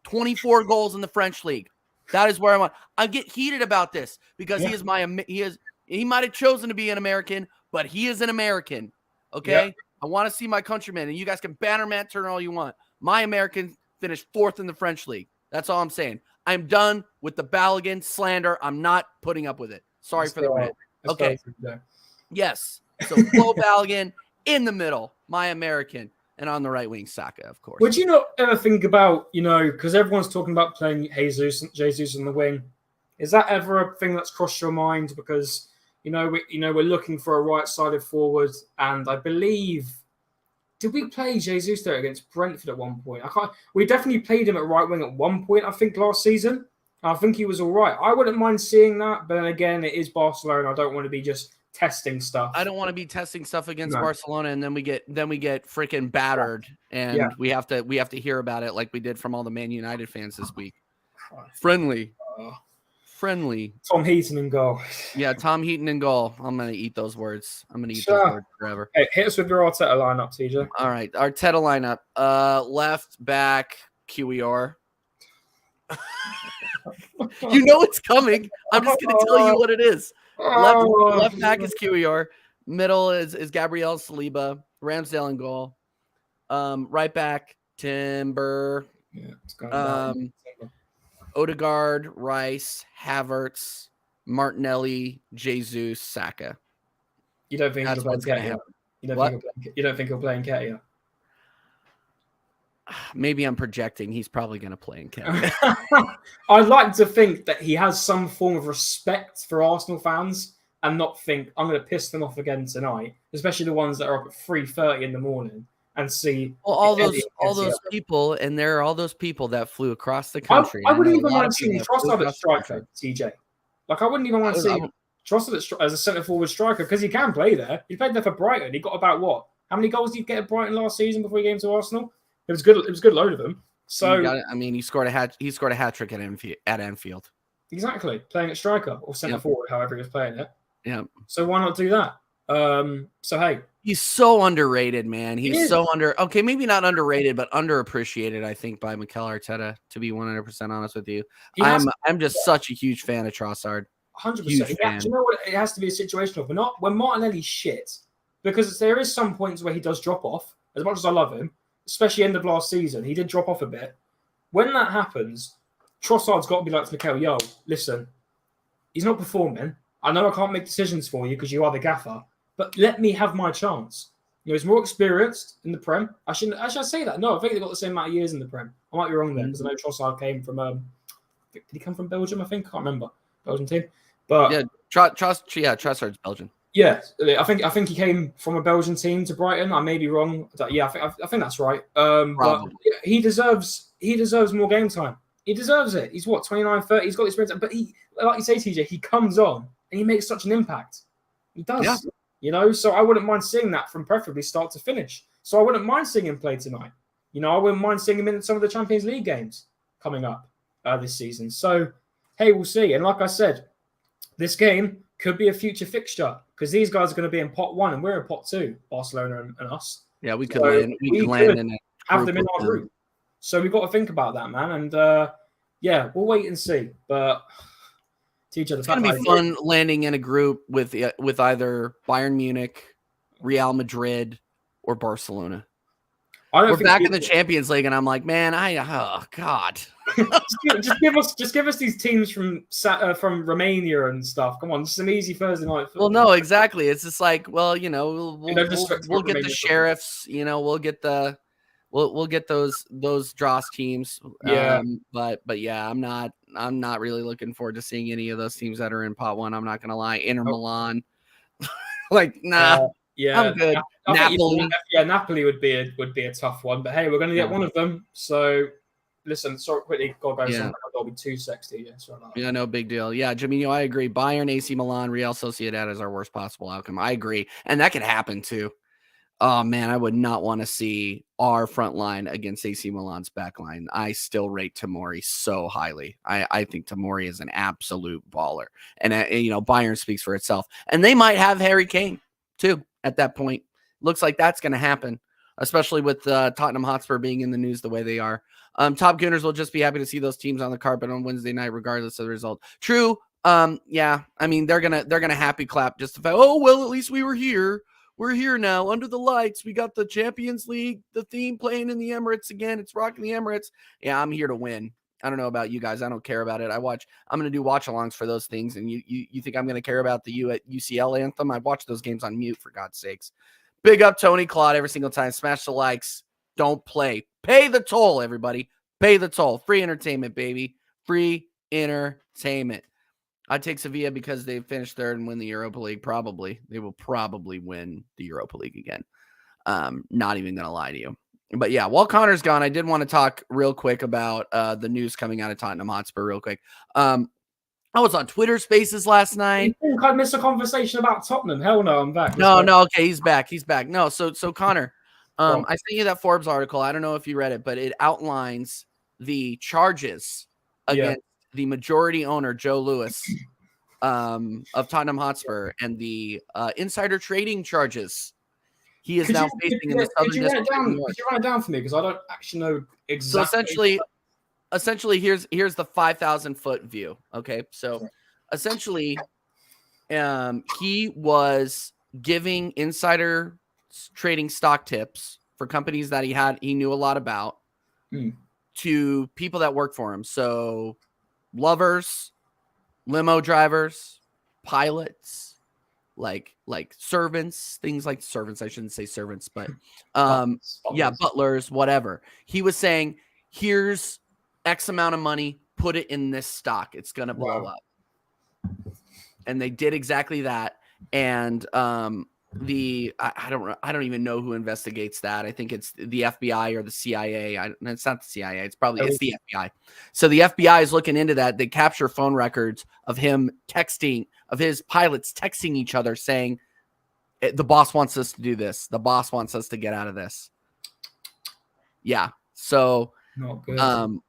24 goals in the French league. That is where I want. I get heated about this because he might have chosen to be an American, but he is an American. Okay. Yep. I want to see my countrymen, and you guys can banner Matt Turner all you want. My American finished 4th in the French league. That's all I'm saying. I'm done with the Balogun slander. I'm not putting up with it. Sorry for the rant. Okay. Yes. So Flo Balogun in the middle, my American, and on the right wing, Saka, of course. Would you not ever think about, because everyone's talking about playing Jesus on the wing. Is that ever a thing that's crossed your mind? Because we're looking for a right-sided forward, and I believe. Did we play Jesus there against Brentford at one point? We definitely played him at right wing at one point, I think, last season. I think he was all right. I wouldn't mind seeing that, but then again, it is Barcelona. I don't want to be just testing stuff. I don't want to be testing stuff against Barcelona, and then we get freaking battered, and we have to hear about it like we did from all the Man United fans this week. Friendly. Tom Heaton in goal. Yeah, Tom Heaton in goal. I'm going to eat those words. I'm going to eat those words forever. Hey, hit us with your Arteta lineup, TJ. All right, Arteta lineup. Left back, QER. You know it's coming. I'm just going to tell you what it is. Left back is QER. Middle is Gabriel Saliba. Ramsdale in goal. Right back, Timber. Yeah, it's going Odegaard, Rice, Havertz, Martinelli, Jesus, Saka. You don't think that's what's going to happen? You don't think he'll play in Nketiah? Maybe I'm projecting. He's probably going to play in Nketiah. I'd like to think that he has some form of respect for Arsenal fans and not think, I'm going to piss them off again tonight, especially the ones that are up at 3:30 in the morning. And see all those people, and there are all those people that flew across the country. I wouldn't even mind seeing Trossard at striker, TJ. Like I wouldn't even mind seeing Trossard as a centre forward striker because he can play there. He played there for Brighton. He got about what? How many goals did he get at Brighton last season before he came to Arsenal? It was good. It was a good load of them. So he scored a hat trick at Anfield. Exactly, playing at striker or centre forward, however he was playing it. Yeah. So why not do that? So hey. He's so underrated, man. He's so maybe not underrated, but underappreciated, I think, by Mikel Arteta, to be 100% honest with you. I'm just such a huge fan of Trossard. 100%. You know what? It has to be a situation of when Martinelli's shit, because there is some points where he does drop off. As much as I love him, especially end of last season, he did drop off a bit. When that happens, Trossard's got to be like to Mikel, yo, listen, he's not performing. I know I can't make decisions for you because you are the gaffer. But let me have my chance. He's more experienced in the Prem. I shouldn't say that. No, I think they've got the same amount of years in the Prem. I might be wrong there because I know Trossard came from. Did he come from Belgium? I think I can't remember Belgian team. But yeah, Trossard's Belgian. Yeah, I think he came from a Belgian team to Brighton. I may be wrong. Yeah, I think that's right. But he deserves more game time. He deserves it. He's 29, 30. He's got experience. But he, like you say, TJ, he comes on and he makes such an impact. He does. Yeah. So I wouldn't mind seeing that from preferably start to finish. So I wouldn't mind seeing him play tonight. I wouldn't mind seeing him in some of the Champions League games coming up this season. So, hey, we'll see. And like I said, this game could be a future fixture because these guys are going to be in pot 1 and we're in pot 2, Barcelona and us. Yeah, we could land in it. Have them in our group. So we've got to think about that, man. And we'll wait and see. But it's going to be fun landing in a group with either Bayern Munich, Real Madrid, or Barcelona. We're back in the Champions League, and I'm like, man, oh god. just give us these teams from Romania and stuff. Come on, just some easy Thursday night football. Well, no, exactly. It's just like, well, we'll get the Sheriffs. We'll get the. We'll get those Dross teams. Yeah. But yeah, I'm not really looking forward to seeing any of those teams that are in pot 1. I'm not gonna lie. Inter Milan. Nah. I'm good. Napoli. Napoli would be a tough one. But hey, we're gonna get one of them. So listen, sorry, quickly, gotta go. I'll be 260. Yeah, sorry about that. Yeah, no big deal. Yeah, Jamino, I agree. Bayern, AC Milan, Real Sociedad is our worst possible outcome. I agree. And that could happen too. Oh, man, I would not want to see our front line against AC Milan's back line. I still rate Tomori so highly. I think Tomori is an absolute baller. And, Bayern speaks for itself. And they might have Harry Kane, too, at that point. Looks like that's going to happen, especially with Tottenham Hotspur being in the news the way they are. Top Gooners will just be happy to see those teams on the carpet on Wednesday night, regardless of the result. True. Yeah, I mean, they're gonna happy clap just to say, oh, well, at least we were here. We're here now under the lights. We got the Champions League, the theme playing in the Emirates again. It's rocking the Emirates. Yeah, I'm here to win. I don't know about you guys. I don't care about it. I'm going to do watch-alongs for those things. And you think I'm going to care about the UCL anthem? I watch those games on mute, for God's sakes. Big up Tony Claude every single time. Smash the likes. Don't play. Pay the toll, everybody. Pay the toll. Free entertainment, baby. Free entertainment. I'd take Sevilla because they finished third and win the Europa League. Probably. They will probably win the Europa League again. Not even going to lie to you. But yeah, while Connor's gone, I did want to talk real quick about the news coming out of Tottenham Hotspur real quick. I was on Twitter Spaces last night. You think I'd miss a conversation about Tottenham? Hell no, I'm back. No, okay, he's back. He's back. No, so Connor, I sent you that Forbes article. I don't know if you read it, but it outlines the charges against the majority owner, Joe Lewis, of Tottenham Hotspur, and the insider trading charges he is now facing in the Southern District. Could you write it down for me? Because I don't actually know exactly. So essentially, here's the 5,000-foot view. Okay, so essentially, he was giving insider trading stock tips for companies that he knew a lot about to people that work for him. So lovers, limo drivers, pilots, like servants, things like servants. I shouldn't say servants, but butlers, whatever. He was saying, here's X amount of money, put it in this stock. It's going to blow up. And they did exactly that. And I don't even know who investigates that. I think it's the FBI or the CIA. It's not the CIA. It's the FBI. So the FBI is looking into that. They capture phone records of him texting, of his pilots texting each other saying, the boss wants us to do this. The boss wants us to get out of this. Yeah. So not good.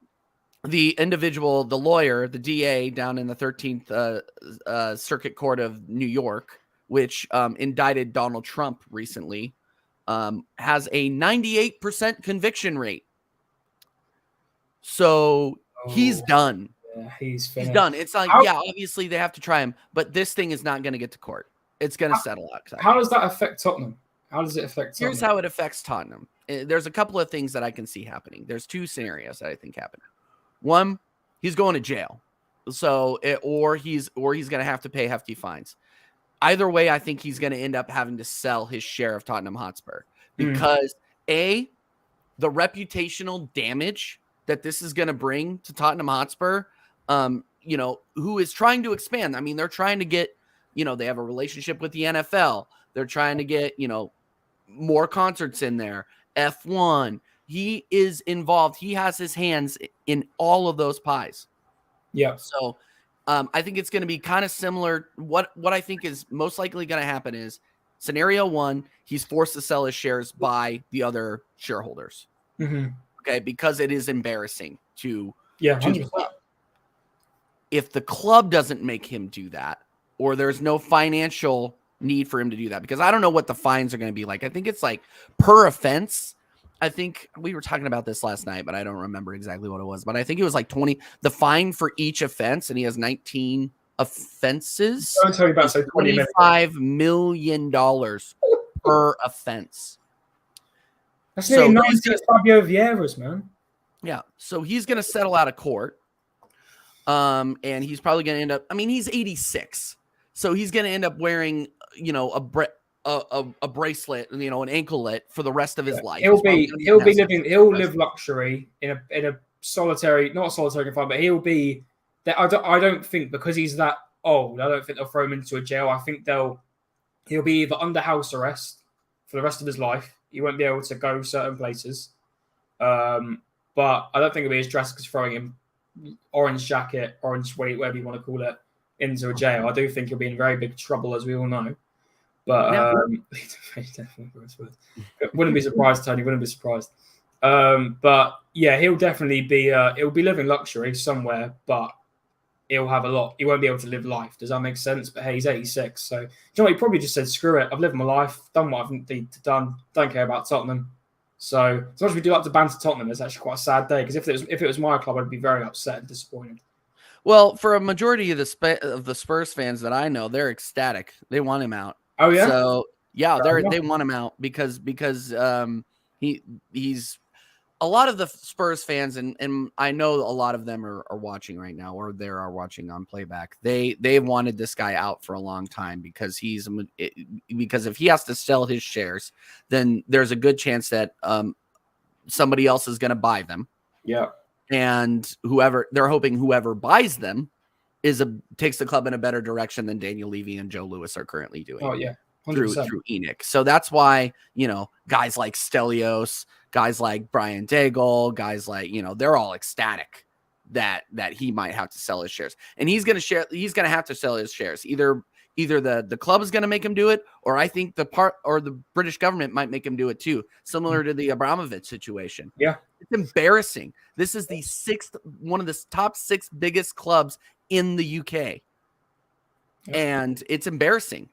The individual, the lawyer, the DA down in the 13th Circuit Court of New York, which indicted Donald Trump recently, has a 98% conviction rate. So he's done. Yeah, he's done. It's like, obviously they have to try him, but this thing is not going to get to court. It's going to settle out. How does that affect Tottenham? How does it affect Tottenham? Here's how it affects Tottenham. There's a couple of things that I can see happening. There's two scenarios that I think happen. One, he's going to jail. Or he's going to have to pay hefty fines. Either way, I think he's going to end up having to sell his share of Tottenham Hotspur because the reputational damage that this is going to bring to Tottenham Hotspur, who is trying to expand. I mean, they're trying to get, they have a relationship with the NFL. They're trying to get, more concerts in there. F1. He is involved. He has his hands in all of those pies. Yeah. So I think it's going to be kind of similar. What I think is most likely going to happen is scenario one, he's forced to sell his shares by the other shareholders. Mm-hmm. Okay. Because it is embarrassing to the club. If the club doesn't make him do that, or there's no financial need for him to do that, because I don't know what the fines are going to be like. I think it's like per offense. I think we were talking about this last night, but I don't remember exactly what it was. But I think it was like 20. The fine for each offense, and he has 19 offenses. Don't tell me about $25 million per offense. That's nearly 90 Fabio Vieira's, man. Yeah, so he's going to settle out of court, and he's probably going to end up. I mean, he's 86, so he's going to end up wearing, a bracelet, an anklet for the rest of his life. He'll live luxury in a solitary, not solitary confinement, but he'll be that. I don't think because he's that old, I don't think they'll throw him into a jail. I think he'll be either under house arrest for the rest of his life. He won't be able to go certain places. But I don't think it'll be as drastic as throwing him orange jacket, orange weight, whatever you want to call it, into a jail, I do think he'll be in very big trouble, as we all know. But wouldn't be surprised, Tony. Wouldn't be surprised. But yeah, he'll definitely be. He'll be living luxury somewhere, but he'll have a lot. He won't be able to live life. Does that make sense? But hey, he's 86, so you know what? He probably just said, "Screw it. I've lived my life. Done what I've done. Don't care about Tottenham." So as much as we do like to banter Tottenham, it's actually quite a sad day because if it was my club, I'd be very upset and disappointed. Well, for a majority of the Spurs fans that I know, they're ecstatic. They want him out. Oh yeah. So yeah, they want him out because he's a lot of the Spurs fans, and I know a lot of them are watching right now, or they are watching on playback. They wanted this guy out for a long time because if he has to sell his shares, then there's a good chance that somebody else is going to buy them. Yeah. And they're hoping whoever buys them takes the club in a better direction than Daniel Levy and Joe Lewis are currently doing. Oh yeah. 100%. Through Enoch. So that's why, guys like Stelios, guys like Brian Daigle, guys like, they're all ecstatic that he might have to sell his shares. And he's going to have to sell his shares. Either the club is going to make him do it, or I think the British government might make him do it too, similar to the Abramovich situation. Yeah. It's embarrassing. This is one of the top 6 biggest clubs in the UK. Yeah. And it's embarrassing.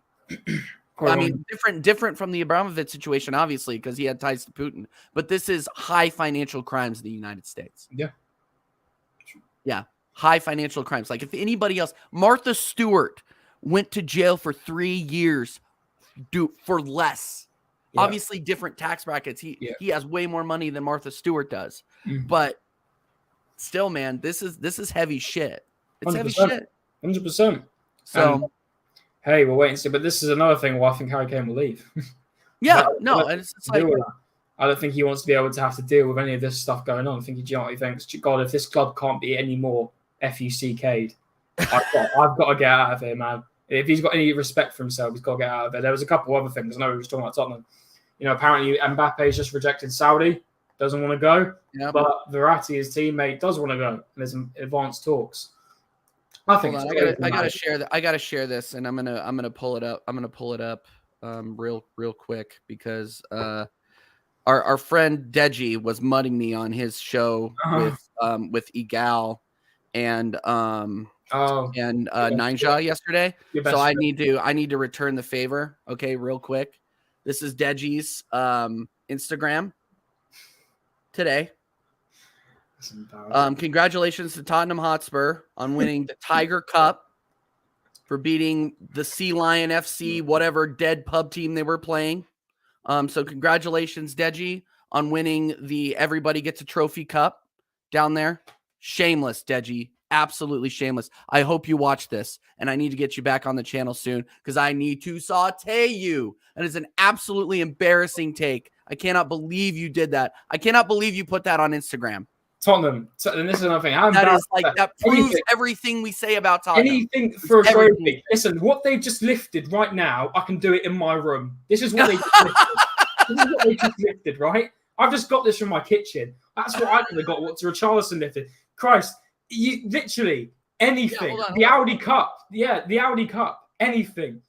I mean, different from the Abramovich situation, obviously, because he had ties to Putin. But this is high financial crimes in the United States. Yeah. Yeah. High financial crimes. Like if anybody else, Martha Stewart went to jail for 3 years for less. Yeah. Obviously, different tax brackets. He has way more money than Martha Stewart does. Mm-hmm. But still, man, this is heavy shit. It's 100%. Heavy shit. 100%. So, hey, we'll wait and see. But this is another thing where I think Harry Kane will leave. Yeah, it's like I don't think he wants to be able to have to deal with any of this stuff going on. I think he thinks, God, if this club can't be any more FUCK'd, I've got to get out of here, man. If he's got any respect for himself, he's got to get out of there. There was a couple other things. I know we were talking about Tottenham. Apparently Mbappe's just rejected Saudi, doesn't want to go. Yep. But Verratti, his teammate, does want to go. And there's advanced talks. I think I gotta share that. I gotta share this, and I'm gonna pull it up. I'm gonna pull it up real quick because our friend Deji was mudding me on his show with Igal and Ninja yesterday. So I need to return the favor. Okay, real quick. This is Deji's Instagram today. Congratulations to Tottenham Hotspur on winning the Tiger Cup for beating the Sea Lion FC, whatever dead pub team they were playing. So congratulations, Deji, on winning the Everybody Gets a Trophy Cup down there. Shameless, Deji. Absolutely shameless. I hope you watch this, and I need to get you back on the channel soon because I need to saute you. That is an absolutely embarrassing take. I cannot believe you did that. I cannot believe you put that on Instagram. Tottenham. And this is another thing. That proves everything we say about Tottenham. Anything for a trophy. Listen, what they just lifted right now, I can do it in my room. This is what they just lifted. This is what they just lifted, right? I've just got this from my kitchen. That's what I could have got. What Richarlison lifted. Christ, you literally anything. Yeah, the Audi Cup. Yeah, the Audi Cup. Anything.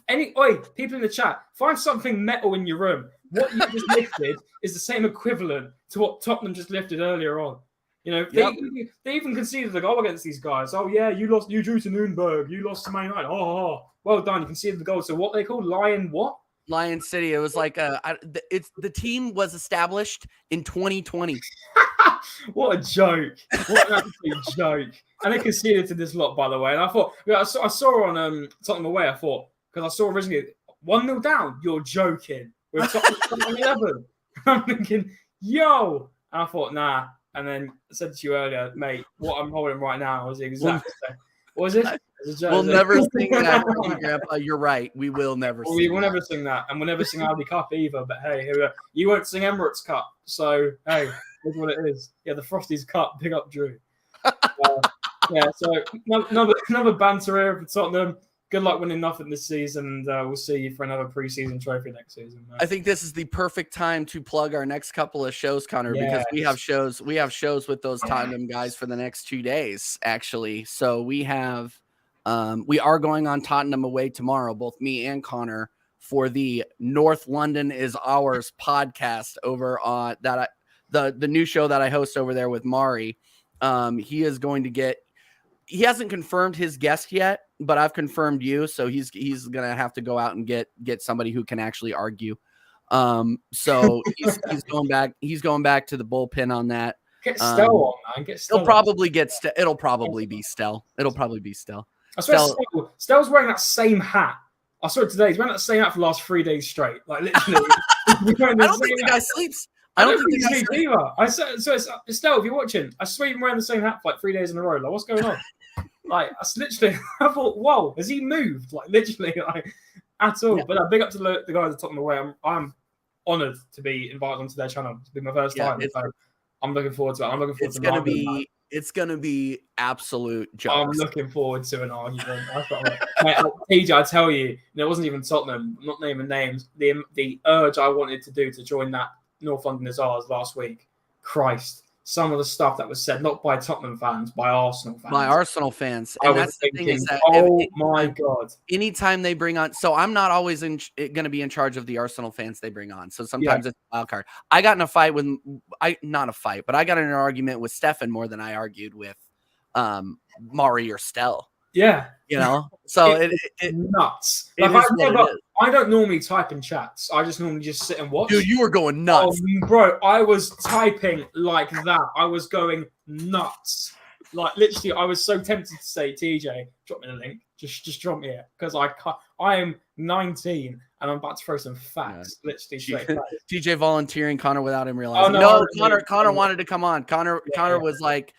People in the chat, find something metal in your room. What you just lifted is the same equivalent to what Tottenham just lifted earlier on. They even conceded the goal against these guys. Oh yeah, you drew to Nürnberg. You lost to Man United. Oh, well done. You conceded the goal. So what they called Lion what? Lion City. It was like the team was established in 2020. What a joke! What an absolute joke! And they conceded to this lot, by the way. And I thought, I saw on Tottenham away. I thought because I saw originally 1-0 down. You're joking. We're Tottenham 11. I'm thinking, yo. And I thought, nah. And then I said to you earlier, mate, what I'm holding right now is the exact same. What was it? We'll never sing that, Grandpa. You're right. We will never sing We will never sing that. And we'll never sing Audi Cup either. But hey, here we go. You won't sing Emirates Cup. So, hey, here's what it is. Yeah, the Frosties Cup. Big up, Drew. So another banter here for Tottenham. Good luck winning nothing this season, and we'll see you for another preseason trophy next season. I think this is the perfect time to plug our next couple of shows, Connor, because we have shows with those Tottenham guys for the next 2 days, actually. So we have we are going on Tottenham away tomorrow, both me and Connor, for the North London is Ours podcast over on the new show that I host over there with Mari. He is going to get. He hasn't confirmed his guest yet, but I've confirmed you. So he's gonna have to go out and get somebody who can actually argue. So he's going back. He's going back to the bullpen on that. Get Stell on, man. Get Stell. It'll probably be Stell. It'll probably be Stell. I swear Stell's wearing that same hat. I saw it today. He's wearing that same hat for the last 3 days straight. Like literally. I don't think the guy sleeps. I don't think he sleeps either. So Estelle, if you're watching, I swear you've been wearing the same hat for like 3 days in a row. Like, what's going on? Like, that's literally, I thought, whoa, has he moved? Like, literally, like, at all. Yeah. But big up to the guys at Tottenham away. I'm honoured to be invited onto their channel. It's been my first time. So I'm looking forward to it. I'm looking forward to it. It's going to be absolute jokes. I'm looking forward to an argument. PJ, I tell you, and it wasn't even Tottenham, I'm not naming names, the urge I wanted to do to join that North London is Ours last week. Christ. Some of the stuff that was said, not by Tottenham fans, by Arsenal fans. By Arsenal fans. And that's the thing is that my God. Anytime they bring on, so I'm not always going to be in charge of the Arsenal fans they bring on. So sometimes it's a wild card. I got in a fight with, not a fight, but I got in an argument with Stefan more than I argued with Mari or Stell. Yeah. You know? So it's nuts. I don't normally type in chats. I just normally just sit and watch. Dude, you were going nuts. Bro, I was typing like that. I was going nuts. Like, literally, I was so tempted to say, TJ, drop me the link. Just drop me it. Because I am 19 and I'm about to throw some facts. Yeah. Literally straight facts. TJ volunteering Connor without him realizing. No, Connor wanted to come on. Connor was like,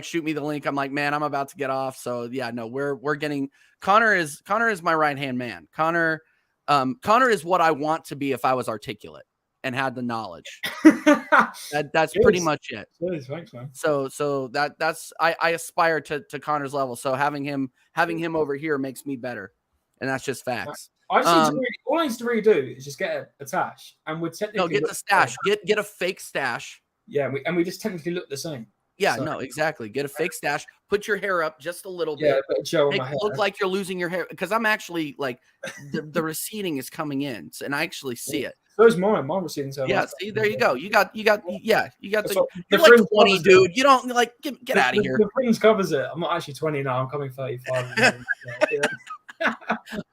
shoot me the link. I'm like, man, I'm about to get off. So yeah, no, we're getting Connor is my right-hand man. Connor is what I want to be if I was articulate and had the knowledge. That's pretty much it. Thanks, man. So that's I aspire to Connor's level. So having him over here makes me better. And that's just facts. All I need to really do is just get a tash, and we're technically get the stash. Get a fake stash. Yeah, we just technically look the same. Yeah, no, exactly. Get a fake stash. Put your hair up just a little bit. Make it look like you're losing your hair, because I'm actually like the receding is coming in, and I actually see it. So is mine. Mine receding. Yeah, see, there you go. You got the. So you're like 20, dude. You don't like get out of here. The fringe covers it. I'm not actually 20 now. I'm coming 35.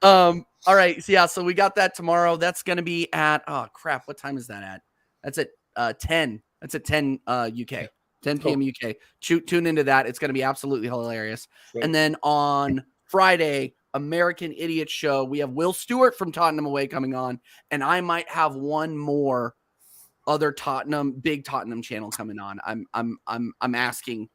All right. So we got that tomorrow. That's gonna be at what time is that at? That's at 10. That's at 10 UK. 10 p.m. UK. Tune into that. It's going to be absolutely hilarious. Sweet. And then on Friday, American Idiot Show, we have Will Stewart from Tottenham Away coming on, and I might have one more other big Tottenham channel coming on. I'm asking.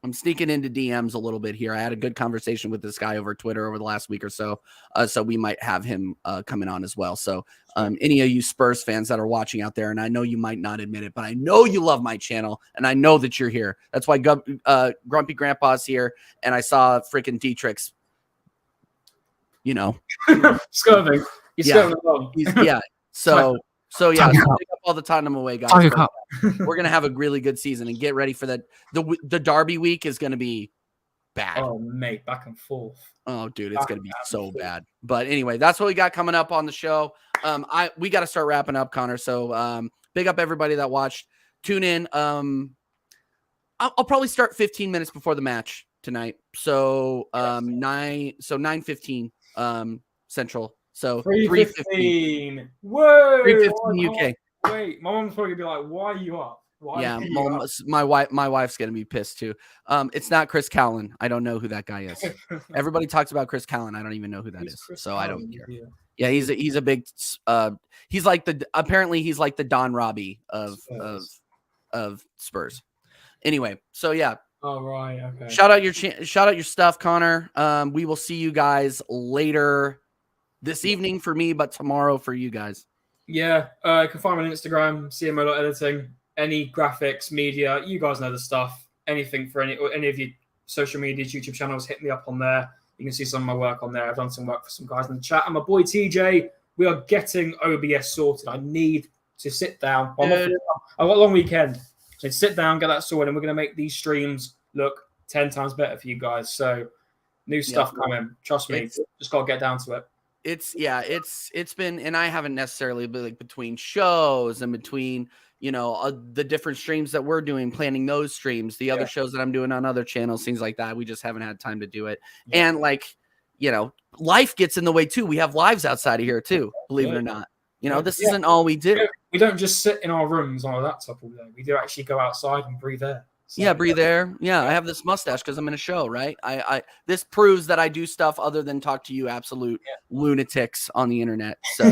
I'm sneaking into DMs a little bit here. I had a good conversation with this guy over Twitter over the last week or so. So we might have him coming on as well. So any of you Spurs fans that are watching out there, and I know you might not admit it, but I know you love my channel, and I know that you're here. That's why Grumpy Grandpa's here, and I saw freaking Dietrich's, Scurving. He's scurving along. So yeah, pick up all the Tottenham Away guys. We're gonna have a really good season, and get ready for that. The Derby week is gonna be bad. Oh mate, back and forth. Oh dude, it's gonna be so bad. But anyway, that's what we got coming up on the show. We got to start wrapping up, Connor. So big up everybody that watched. Tune in. I'll probably start 15 minutes before the match tonight. So 9:15 Central. So 3:15. Whoa! 3:15 UK. Wait, my mom's probably gonna be like, "Why are you up?" My wife's gonna be pissed too. It's not Chris Callan. I don't know who that guy is. Everybody talks about Chris Callan. I don't even know who that is. So I don't care. Yeah, he's a big. He's like the Don Robbie of Spurs. Anyway, so yeah. Oh right. Okay. Shout out your stuff, Connor. We will see you guys later this evening for me, but tomorrow for you guys. Yeah, you can find me on Instagram, CMO.editing. Any graphics, media, you guys know the stuff. Anything for any of your social medias, YouTube channels, hit me up on there. You can see some of my work on there. I've done some work for some guys in the chat. And my boy TJ, we are getting OBS sorted. I need to sit down. I've got a long weekend. So sit down, get that sorted, and we're going to make these streams look 10 times better for you guys. So new stuff coming. Trust me. Just got to get down to it. It's been, and I haven't necessarily been like between shows and between, you know, the different streams that we're doing, planning those streams, the other shows that I'm doing on other channels, things like that. We just haven't had time to do it. And like, you know, life gets in the way too. We have lives outside of here too, believe it or not. You know, this isn't all we do. We don't just sit in our rooms on a laptop all day. We do actually go outside and breathe air. So, breathe air. Yeah, I have this mustache because I'm in a show, right? This proves that I do stuff other than talk to you absolute lunatics on the internet. So,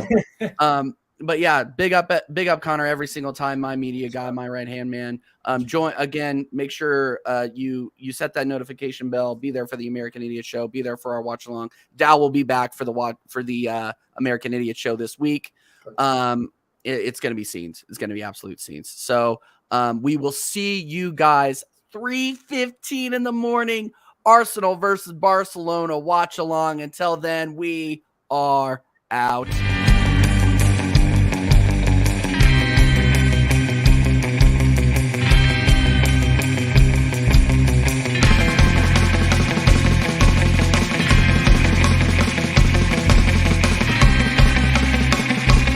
but yeah, big up Connor every single time. My media guy, my right hand man. Join again. Make sure you set that notification bell. Be there for the American Idiot Show. Be there for our watch along. Dow will be back for the American Idiot Show this week. It's going to be scenes. It's going to be absolute scenes. So we will see you guys 3:15 in the morning. Arsenal versus Barcelona watch along. Until then, we are out.